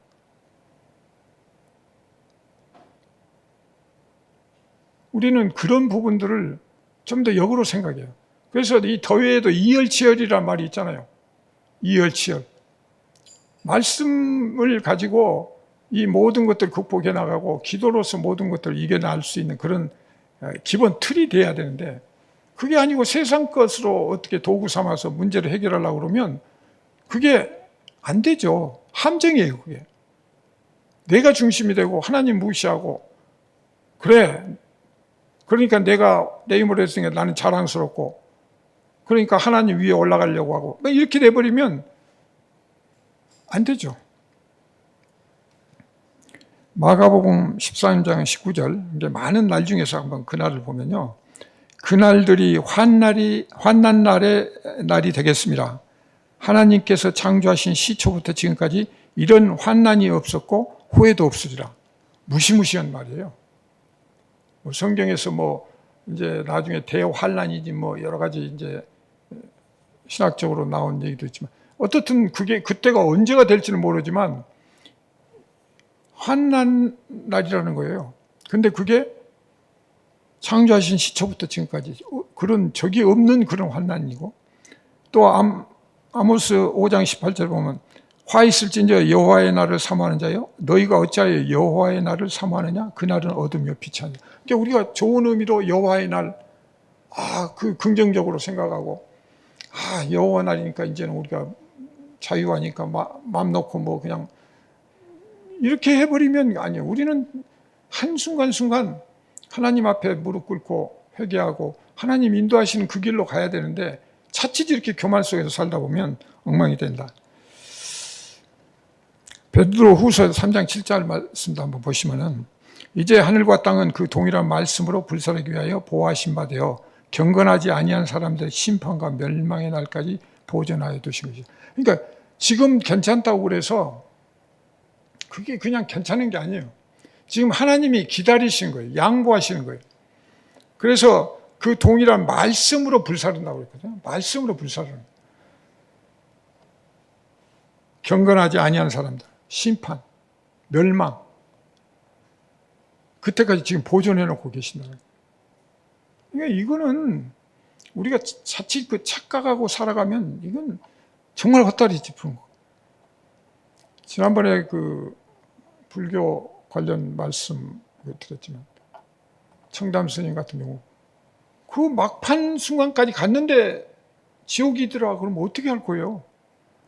우리는 그런 부분들을 좀 더 역으로 생각해요. 그래서 이 더위에도 이열치열이란 말이 있잖아요. 이열치열. 말씀을 가지고 이 모든 것들을 극복해 나가고 기도로서 모든 것들을 이겨낼 수 있는 그런 기본 틀이 돼야 되는데 그게 아니고 세상 것으로 어떻게 도구 삼아서 문제를 해결하려고 그러면 그게 안 되죠. 함정이에요, 그게. 내가 중심이 되고 하나님 무시하고 그래. 그러니까 내가 내 힘으로 했으니까 나는 자랑스럽고 그러니까 하나님 위에 올라가려고 하고 이렇게 돼버리면 안 되죠. 마가복음 13장 19절, 이제 많은 날 중에서 한번 그날을 보면요. 그날들이 환난 날의 날이 되겠습니다. 하나님께서 창조하신 시초부터 지금까지 이런 환난이 없었고 후회도 없으리라. 무시무시한 말이에요. 성경에서 이제 나중에 대환난이지 여러 가지 이제 신학적으로 나온 얘기도 있지만 어떻든 그게 그때가 언제가 될지는 모르지만 환난 날이라는 거예요. 근데 그게 창조하신 시초부터 지금까지 그런 적이 없는 그런 환난이고 또 아모스 5장 18절 보면 화 있을진저 여호와의 날을 사모하는 자여 너희가 어찌하여 여호와의 날을 사모하느냐 그 날은 어둠이요 빛이 아니라. 그러니까 우리가 좋은 의미로 여호와의 날 그 긍정적으로 생각하고 여호와 날이니까 이제는 우리가 자유하니까 마음 놓고 그냥 이렇게 해버리면 아니에요. 우리는 한순간순간 하나님 앞에 무릎 꿇고 회개하고 하나님 인도하시는 그 길로 가야 되는데 자칫 이렇게 교만 속에서 살다 보면 엉망이 된다. 베드로 후서 3장 7절 말씀도 한번 보시면은 이제 하늘과 땅은 그 동일한 말씀으로 불사르기 위하여 보호하신 바 되어 경건하지 아니한 사람들의 심판과 멸망의 날까지 보존하여 두신 것이죠. 그러니까 지금 괜찮다고 그래서 그게 그냥 괜찮은 게 아니에요. 지금 하나님이 기다리시는 거예요. 양보하시는 거예요. 그래서 그 동일한 말씀으로 불사른다고 그랬거든요. 말씀으로 불사르는 거예요. 경건하지 아니한 사람들, 심판, 멸망 그때까지 지금 보존해 놓고 계신다는 거예요. 그러니까 이거는 우리가 자칫 착각하고 살아가면 이건 정말 헛다리 짚은 거. 지난번에 불교 관련 말씀 드렸지만 청담 스님 같은 경우 그 막판 순간까지 갔는데 지옥이더라. 그러면 어떻게 할 거예요?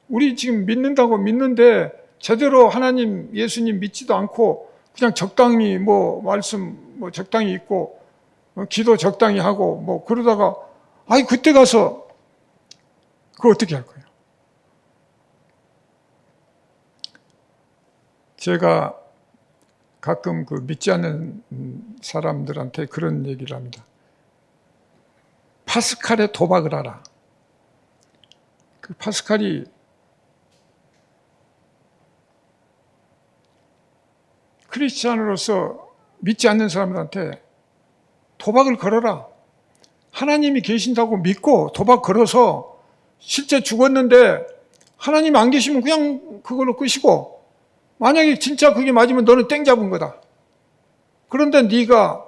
우리 지금 믿는다고 믿는데 제대로 하나님, 예수님 믿지도 않고 그냥 적당히 말씀 적당히 있고 기도 적당히 하고 그러다가 그때 가서 그거 어떻게 할 거예요? 제가 가끔 믿지 않는 사람들한테 그런 얘기를 합니다. 파스칼의 도박을 하라. 그 파스칼이 크리스찬으로서 믿지 않는 사람들한테 도박을 걸어라. 하나님이 계신다고 믿고 도박 걸어서 실제 죽었는데 하나님 안 계시면 그냥 그걸로 끝이고 만약에 진짜 그게 맞으면 너는 땡 잡은 거다. 그런데 네가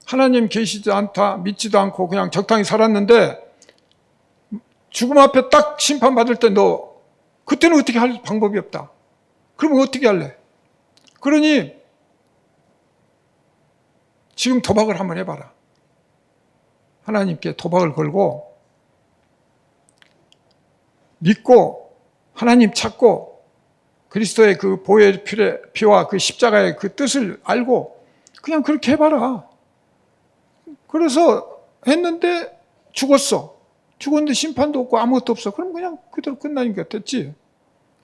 하나님 계시지 않다, 믿지도 않고 그냥 적당히 살았는데 죽음 앞에 딱 심판받을 때 너 그때는 어떻게 할 방법이 없다. 그러면 어떻게 할래? 그러니 지금 도박을 한번 해봐라. 하나님께 도박을 걸고 믿고 하나님 찾고 그리스도의 그 보혈의 피와 그 십자가의 그 뜻을 알고 그냥 그렇게 해봐라. 그래서 했는데 죽었어. 죽었는데 심판도 없고 아무것도 없어. 그럼 그냥 그대로 끝나니까 됐지.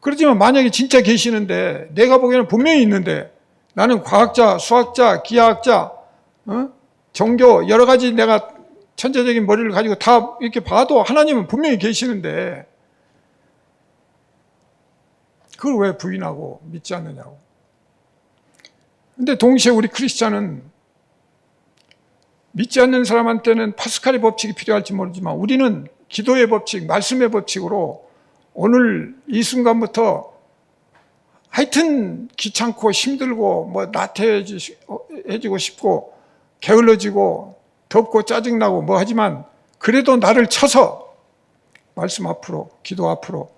그렇지만 만약에 진짜 계시는데 내가 보기에는 분명히 있는데 나는 과학자, 수학자, 기하학자, 종교 여러 가지 내가 천재적인 머리를 가지고 다 이렇게 봐도 하나님은 분명히 계시는데 그걸 왜 부인하고 믿지 않느냐고. 근데 동시에 우리 크리스찬은 믿지 않는 사람한테는 파스칼의 법칙이 필요할지 모르지만 우리는 기도의 법칙, 말씀의 법칙으로 오늘 이 순간부터 하여튼 귀찮고 힘들고 뭐 나태해지고 싶고 게을러지고 덥고 짜증나고 뭐 하지만 그래도 나를 쳐서 말씀 앞으로 기도 앞으로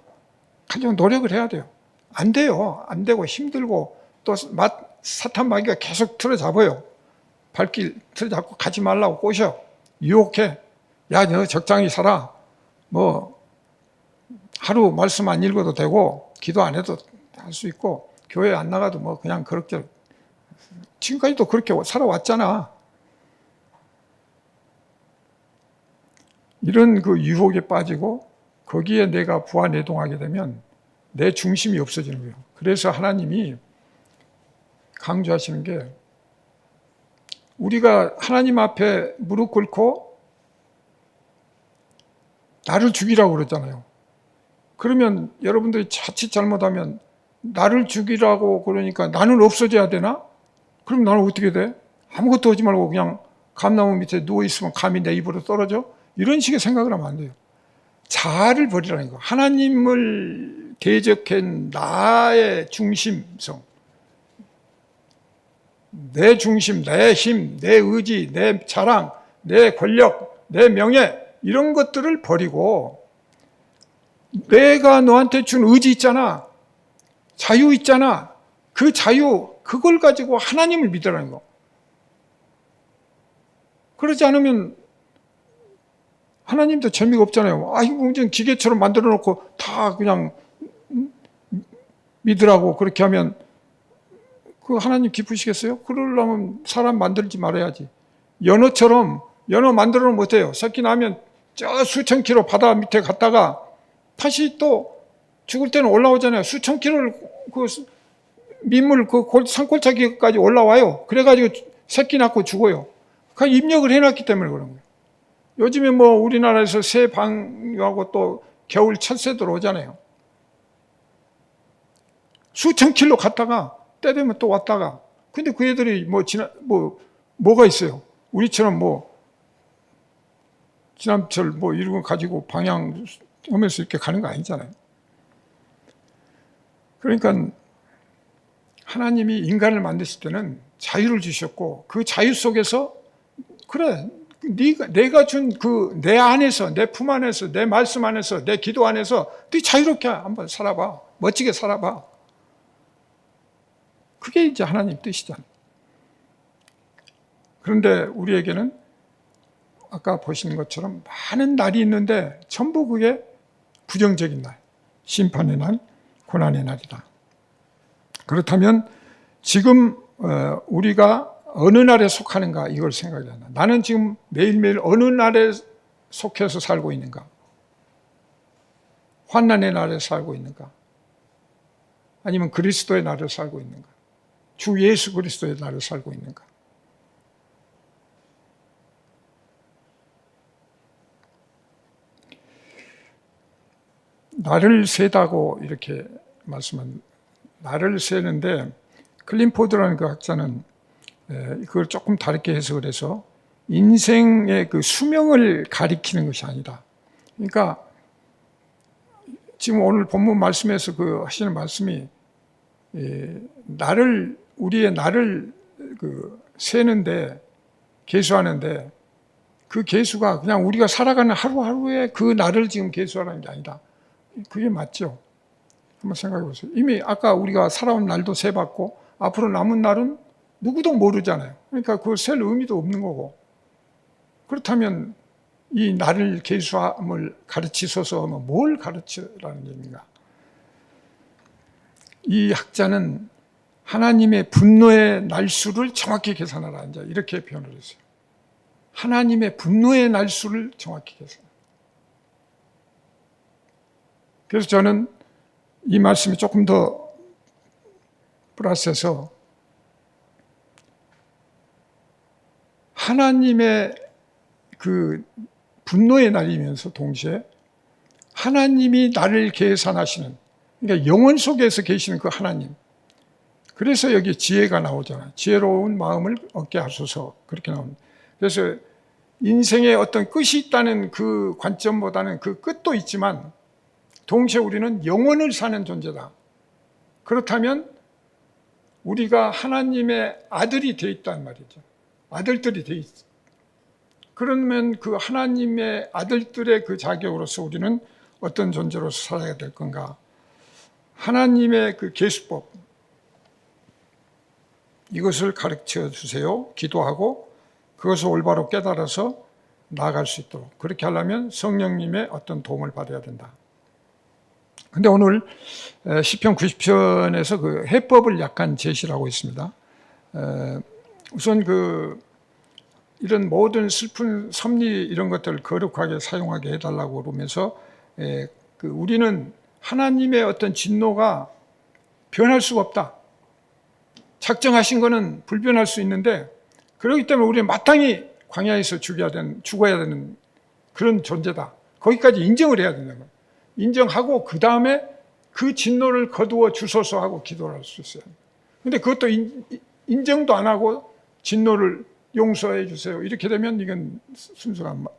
가지고 노력을 해야 돼요. 안 돼요. 안 되고 힘들고 또 사탄 마귀가 계속 틀어잡아요. 발길 틀어잡고 가지 말라고 꼬셔. 유혹해. 야, 너 적당히 살아. 뭐 하루 말씀 안 읽어도 되고 기도 안 해도 할 수 있고 교회 안 나가도 뭐 그냥 그렇게 지금까지도 그렇게 살아왔잖아. 이런 그 유혹에 빠지고 거기에 내가 부하내동하게 되면 내 중심이 없어지는 거예요. 그래서 하나님이 강조하시는 게 우리가 하나님 앞에 무릎 꿇고 나를 죽이라고 그러잖아요. 그러면 여러분들이 자칫 잘못하면 나를 죽이라고 그러니까 나는 없어져야 되나? 그럼 나는 어떻게 돼? 아무것도 하지 말고 그냥 감나무 밑에 누워있으면 감이 내 입으로 떨어져? 이런 식의 생각을 하면 안 돼요. 자아를 버리라는 거. 하나님을 대적한 나의 중심성. 내 중심, 내 힘, 내 의지, 내 자랑, 내 권력, 내 명예 이런 것들을 버리고 내가 너한테 준 의지 있잖아. 자유 있잖아. 그 자유, 그걸 가지고 하나님을 믿으라는 거. 그러지 않으면 하나님도 재미가 없잖아요. 이거 완전 기계처럼 만들어 놓고 다 그냥 믿으라고 그렇게 하면 그 하나님 기쁘시겠어요? 그러려면 사람 만들지 말아야지. 연어처럼 연어 만들어 놓으면 어때요? 새끼 나면 저 수천 킬로 바다 밑에 갔다가 다시 또 죽을 때는 올라오잖아요. 수천 킬로를 그 민물 그 산골짜기까지 올라와요. 그래가지고 새끼 낳고 죽어요. 그 입력을 해놨기 때문에 그런 거예요. 요즘에 뭐 우리나라에서 새 방류하고 또 겨울 철새 들어오잖아요. 수천 킬로 갔다가 때 되면 또 왔다가. 근데 그 애들이 뭐가 있어요? 우리처럼 지남철 이런 거 가지고 방향 하면서 이렇게 가는 거 아니잖아요. 그러니까 하나님이 인간을 만드실 때는 자유를 주셨고 그 자유 속에서 그래 내가 준 그 내 안에서 내 품 안에서 내 말씀 안에서 내 기도 안에서 네 자유롭게 한번 살아봐. 멋지게 살아봐. 그게 이제 하나님 뜻이잖아요. 그런데 우리에게는 아까 보신 것처럼 많은 날이 있는데 전부 그게 부정적인 날, 심판의 날, 고난의 날이다. 그렇다면 지금 우리가 어느 날에 속하는가 이걸 생각해야 한다. 나는 지금 매일매일 어느 날에 속해서 살고 있는가? 환난의 날에 살고 있는가? 아니면 그리스도의 날에 살고 있는가? 주 예수 그리스도의 날에 살고 있는가? 날을 세다고 이렇게 말씀한 날을 세는데 클린포드라는 그 학자는 그걸 조금 다르게 해석을 해서 인생의 그 수명을 가리키는 것이 아니다. 그러니까 지금 오늘 본문 말씀에서 그 하시는 말씀이 우리의 날을 그 세는데 계수하는데 그 계수가 그냥 우리가 살아가는 하루하루의 그 날을 지금 계수하는 게 아니다. 그게 맞죠? 한번 생각해 보세요. 이미 아까 우리가 살아온 날도 세봤고 앞으로 남은 날은 누구도 모르잖아요. 그러니까 그걸 셀 의미도 없는 거고. 그렇다면 이 날을 계수함을 가르치소서 하면 뭘 가르치라는 얘기인가? 이 학자는 하나님의 분노의 날수를 정확히 계산하라 이제 이렇게 표현을 했어요. 하나님의 분노의 날수를 정확히 계산. 그래서 저는 이 말씀이 조금 더 플러스해서 하나님의 그 분노의 날이면서 동시에 하나님이 나를 계산하시는, 그러니까 영혼 속에서 계시는 그 하나님. 그래서 여기 지혜가 나오잖아요. 지혜로운 마음을 얻게 하소서 그렇게 나옵니다. 그래서 인생에 어떤 끝이 있다는 그 관점보다는 그 끝도 있지만 동시에 우리는 영원을 사는 존재다. 그렇다면 우리가 하나님의 아들이 되어 있단 말이죠. 아들들이 되어 있어. 그러면 그 하나님의 아들들의 그 자격으로서 우리는 어떤 존재로서 살아야 될 건가? 하나님의 그 계수법, 이것을 가르쳐 주세요. 기도하고 그것을 올바로 깨달아서 나아갈 수 있도록. 그렇게 하려면 성령님의 어떤 도움을 받아야 된다. 근데 오늘 시편 90편에서 그 해법을 약간 제시를 하고 있습니다. 우선 이런 모든 슬픈 섭리 이런 것들을 거룩하게 사용하게 해달라고 그러면서 우리는 하나님의 어떤 진노가 변할 수가 없다. 작정하신 거는 불변할 수 있는데 그렇기 때문에 우리는 마땅히 광야에서 죽어야 되는 그런 존재다. 거기까지 인정을 해야 된다는 거예요. 인정하고 그 다음에 그 진노를 거두어 주소서 하고 기도를 할 수 있어요. 그런데 그것도 인정도 안 하고 진노를 용서해 주세요. 이렇게 되면 이건 순수한 말.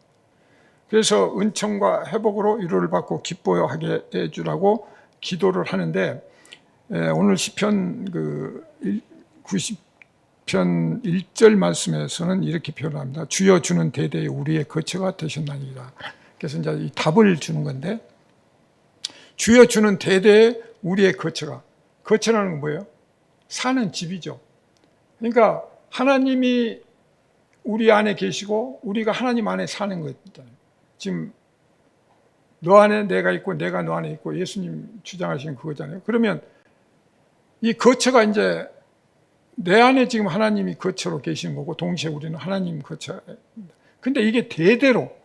그래서 은총과 회복으로 위로를 받고 기뻐하게 해주라고 기도를 하는데 오늘 시편 90편 1절 말씀에서는 이렇게 표현합니다. 주여 주는 대대에 우리의 거처가 되셨나이다. 그래서 이제 이 답을 주는 건데 주여 주는 대대에 우리의 거처가, 거처라는 건 뭐예요? 사는 집이죠. 그러니까 하나님이 우리 안에 계시고 우리가 하나님 안에 사는 거잖아요. 지금 너 안에 내가 있고 내가 너 안에 있고 예수님 주장하신 그거잖아요. 그러면 이 거처가 이제 내 안에 지금 하나님이 거처로 계시는 거고 동시에 우리는 하나님 거처입니다. 근데 이게 대대로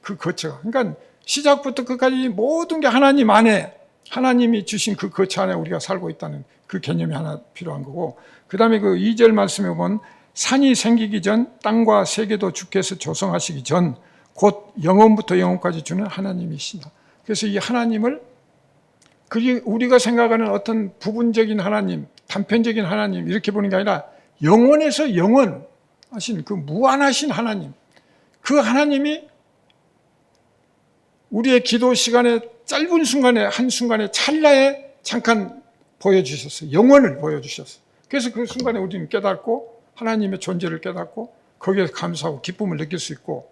그 거처가, 그러니까 시작부터 끝까지 모든 게 하나님 안에, 하나님이 주신 그 거처 안에 우리가 살고 있다는 그 개념이 하나 필요한 거고, 그 다음에 그 2절 말씀에 보면 산이 생기기 전 땅과 세계도 주께서 조성하시기 전 곧 영원부터 영원까지 주는 하나님이시다. 그래서 이 하나님을 그게 우리가 생각하는 어떤 부분적인 하나님, 단편적인 하나님 이렇게 보는 게 아니라 영원에서 영원하신 그 무한하신 하나님, 그 하나님이 우리의 기도 시간에 짧은 순간에 한순간에 찰나에 잠깐 보여주셨어요. 영원을 보여주셨어요. 그래서 그 순간에 우리는 깨닫고 하나님의 존재를 깨닫고 거기에서 감사하고 기쁨을 느낄 수 있고,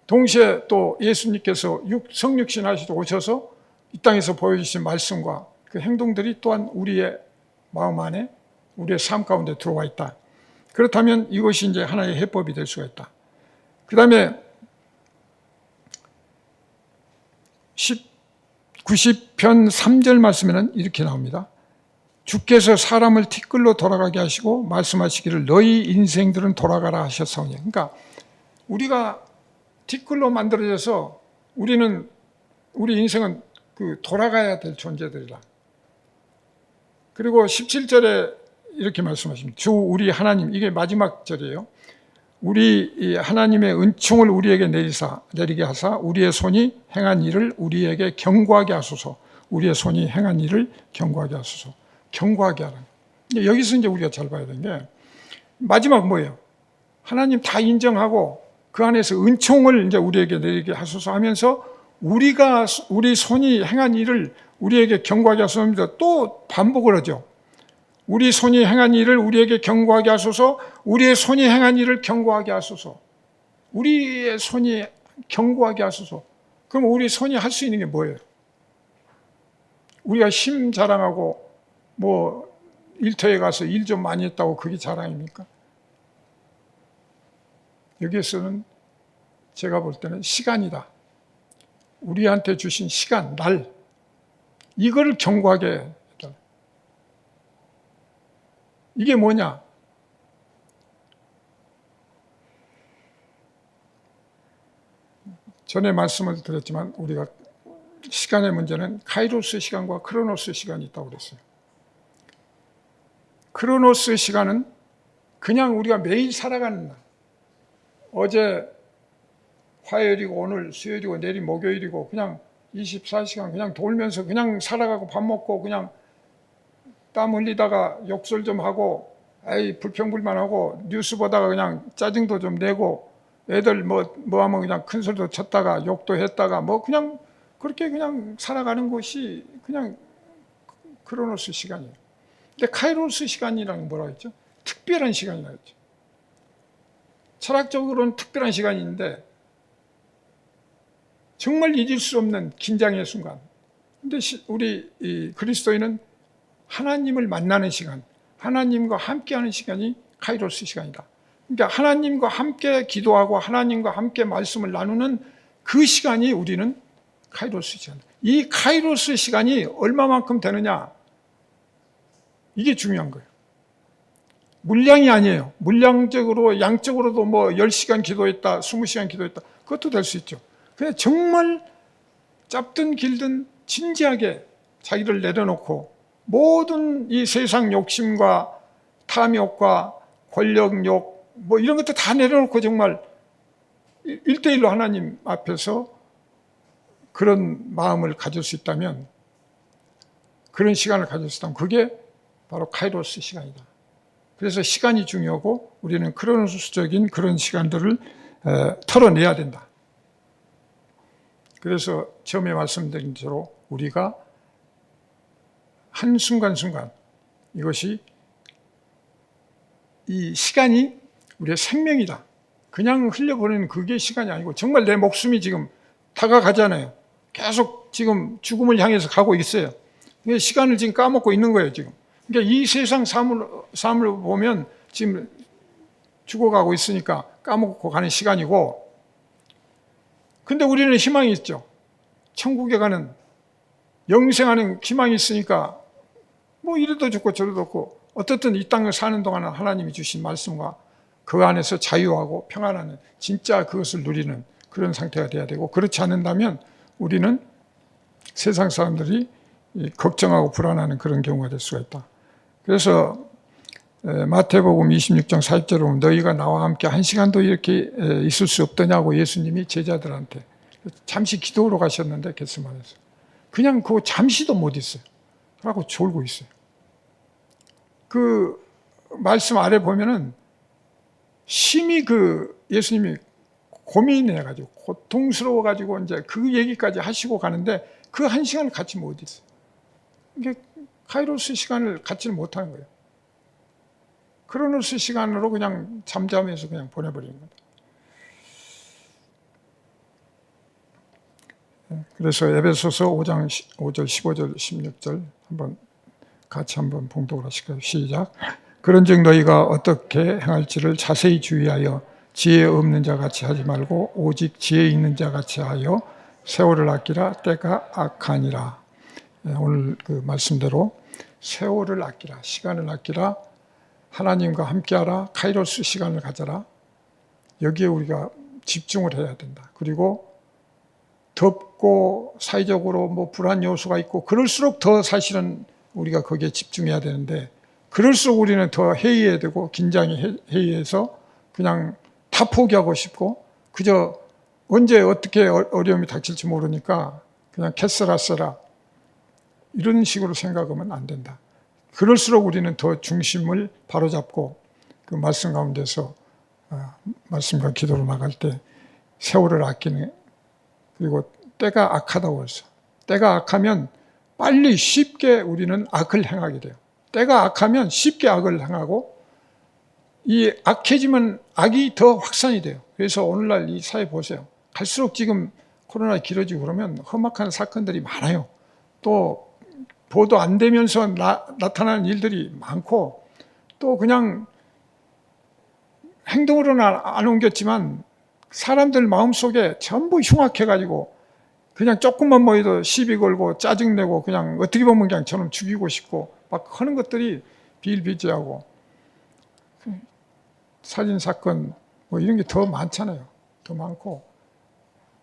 동시에 또 예수님께서 성육신 하시고 오셔서 이 땅에서 보여주신 말씀과 그 행동들이 또한 우리의 마음 안에 우리의 삶 가운데 들어와 있다. 그렇다면 이것이 이제 하나의 해법이 될 수가 있다. 그 다음에 90편 3절 말씀에는 이렇게 나옵니다. 주께서 사람을 티끌로 돌아가게 하시고 말씀하시기를 너희 인생들은 돌아가라 하셨사오니. 그러니까 우리가 티끌로 만들어져서 우리 인생은 돌아가야 될 존재들이라. 그리고 17절에 이렇게 말씀하십니다. 주 우리 하나님, 이게 마지막 절이에요. 우리 하나님의 은총을 우리에게 내리게 하사 우리의 손이 행한 일을 우리에게 경고하게 하소서. 우리의 손이 행한 일을 경고하게 하소서. 경고하게 하라. 여기서 이제 우리가 잘 봐야 되는 게 마지막 뭐예요? 하나님 다 인정하고 그 안에서 은총을 이제 우리에게 내리게 하소서 하면서 우리 손이 행한 일을 우리에게 경고하게 하소서 하면서 또 반복을 하죠. 우리 손이 행한 일을 우리에게 경고하게 하소서. 우리의 손이 행한 일을 경고하게 하소서. 우리의 손이 경고하게 하소서. 그럼 우리 손이 할 수 있는 게 뭐예요? 우리가 힘 자랑하고 뭐 일터에 가서 일 좀 많이 했다고 그게 자랑입니까? 여기에서는 제가 볼 때는 시간이다. 우리한테 주신 시간, 날, 이거를 경고하게 했다. 이게 뭐냐? 전에 말씀을 드렸지만 우리가 시간의 문제는 카이로스 시간과 크로노스 시간이 있다고 그랬어요. 크로노스 시간은 그냥 우리가 매일 살아가는 날. 어제 화요일이고 오늘 수요일이고 내일 목요일이고 그냥 24시간 그냥 돌면서 그냥 살아가고 밥 먹고 그냥 땀 흘리다가 욕설 좀 하고 에이 불평불만하고 뉴스 보다가 그냥 짜증도 좀 내고 애들 뭐 하면 그냥 큰 소리도 쳤다가 욕도 했다가 뭐 그냥 그렇게 그냥 살아가는 것이 그냥 크로노스 시간이에요. 근데 카이로스 시간이라는 건 뭐라고 했죠? 특별한 시간이라고 했죠. 철학적으로는 특별한 시간인데 정말 잊을 수 없는 긴장의 순간. 근데 우리 그리스도인은 하나님을 만나는 시간, 하나님과 함께하는 시간이 카이로스 시간이다. 그러니까 하나님과 함께 기도하고 하나님과 함께 말씀을 나누는 그 시간이 우리는 카이로스 시간이다. 이 카이로스 시간이 얼마만큼 되느냐, 이게 중요한 거예요. 물량이 아니에요. 물량적으로 양적으로도 뭐 10시간 기도했다, 20시간 기도했다, 그것도 될 수 있죠. 그냥 정말 짧든 길든 진지하게 자기를 내려놓고 모든 이 세상 욕심과 탐욕과 권력욕 뭐 이런 것도 다 내려놓고 정말 1대1로 하나님 앞에서 그런 마음을 가질 수 있다면, 그런 시간을 가질 수 있다면 그게 바로 카이로스 시간이다. 그래서 시간이 중요하고 우리는 크로노스적인 그런 시간들을 털어내야 된다. 그래서 처음에 말씀드린 대로 우리가 한순간순간 이것이 이 시간이 우리의 생명이다. 그냥 흘려보내는 그게 시간이 아니고 정말 내 목숨이 지금 다가가잖아요. 계속 지금 죽음을 향해서 가고 있어요. 시간을 지금 까먹고 있는 거예요, 지금. 그러니까 이 세상 삶을 보면 지금 죽어가고 있으니까 까먹고 가는 시간이고, 근데 우리는 희망이 있죠. 천국에 가는, 영생하는 희망이 있으니까 뭐 이래도 좋고 저래도 좋고 어떻든 이 땅을 사는 동안은 하나님이 주신 말씀과 그 안에서 자유하고 평안하는 진짜 그것을 누리는 그런 상태가 돼야 되고, 그렇지 않는다면 우리는 세상 사람들이 걱정하고 불안하는 그런 경우가 될 수가 있다. 그래서 마태복음 26장 40절에 보면 너희가 나와 함께 한 시간도 이렇게 있을 수 없더냐고 예수님이 제자들한테, 잠시 기도로 가셨는데 겟세마네에서 그냥 그 잠시도 못 있어요. 하고 졸고 있어요. 그 말씀 아래 보면은 심히 그 예수님이 고민해가지고 고통스러워가지고 이제 그 얘기까지 하시고 가는데 그 한 시간을 같이 못 있어요. 이게 카이로스 시간을 갖지를 못하는 거예요. 크로노스 시간으로 그냥 잠잠해서 그냥 보내버리는 겁니다. 그래서 에베소서 5장 5절, 15절, 16절 같이 한번 봉독을 하실까요? 시작. 그런즉 너희가 어떻게 행할지를 자세히 주의하여 지혜 없는 자 같이 하지 말고 오직 지혜 있는 자 같이 하여 세월을 아끼라. 때가 악하니라. 오늘 그 말씀대로 세월을 아끼라, 시간을 아끼라, 하나님과 함께하라, 카이로스 시간을 가져라. 여기에 우리가 집중을 해야 된다. 그리고 덥고 사회적으로 뭐 불안 요소가 있고 그럴수록 더 사실은 우리가 거기에 집중해야 되는데, 그럴수록 우리는 더 해이해야 되고 긴장이 해이해서 그냥 다 포기하고 싶고 그저 언제 어떻게 어려움이 닥칠지 모르니까 그냥 캐스라세라 이런 식으로 생각하면 안 된다. 그럴수록 우리는 더 중심을 바로잡고 그 말씀 가운데서 말씀과 기도로 나갈 때 세월을 아끼는, 그리고 때가 악하다고 했어. 때가 악하면 빨리 쉽게 우리는 악을 행하게 돼요. 때가 악하면 쉽게 악을 행하고 이 악해지면 악이 더 확산이 돼요. 그래서 오늘날 이 사회 보세요. 갈수록 지금 코로나 길어지고 그러면 험악한 사건들이 많아요. 또 보도 안 되면서 나타나는 일들이 많고 또 그냥 행동으로는 안 옮겼지만 사람들 마음속에 전부 흉악해가지고 그냥 조금만 모여도 시비 걸고 짜증내고 그냥 어떻게 보면 그냥 저놈 죽이고 싶고 막 하는 것들이 비일비재하고 살인사건 뭐 이런 게 더 많잖아요. 더 많고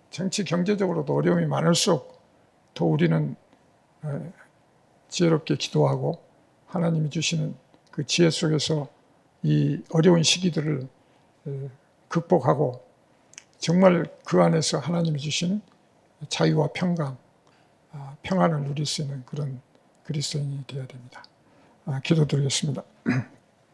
정치 경제적으로도 어려움이 많을수록 더 우리는 지혜롭게 기도하고 하나님이 주시는 그 지혜 속에서 이 어려운 시기들을 극복하고 정말 그 안에서 하나님이 주시는 자유와 평강, 평안을 누릴 수 있는 그런 그리스도인이 되어야 됩니다. 기도드리겠습니다.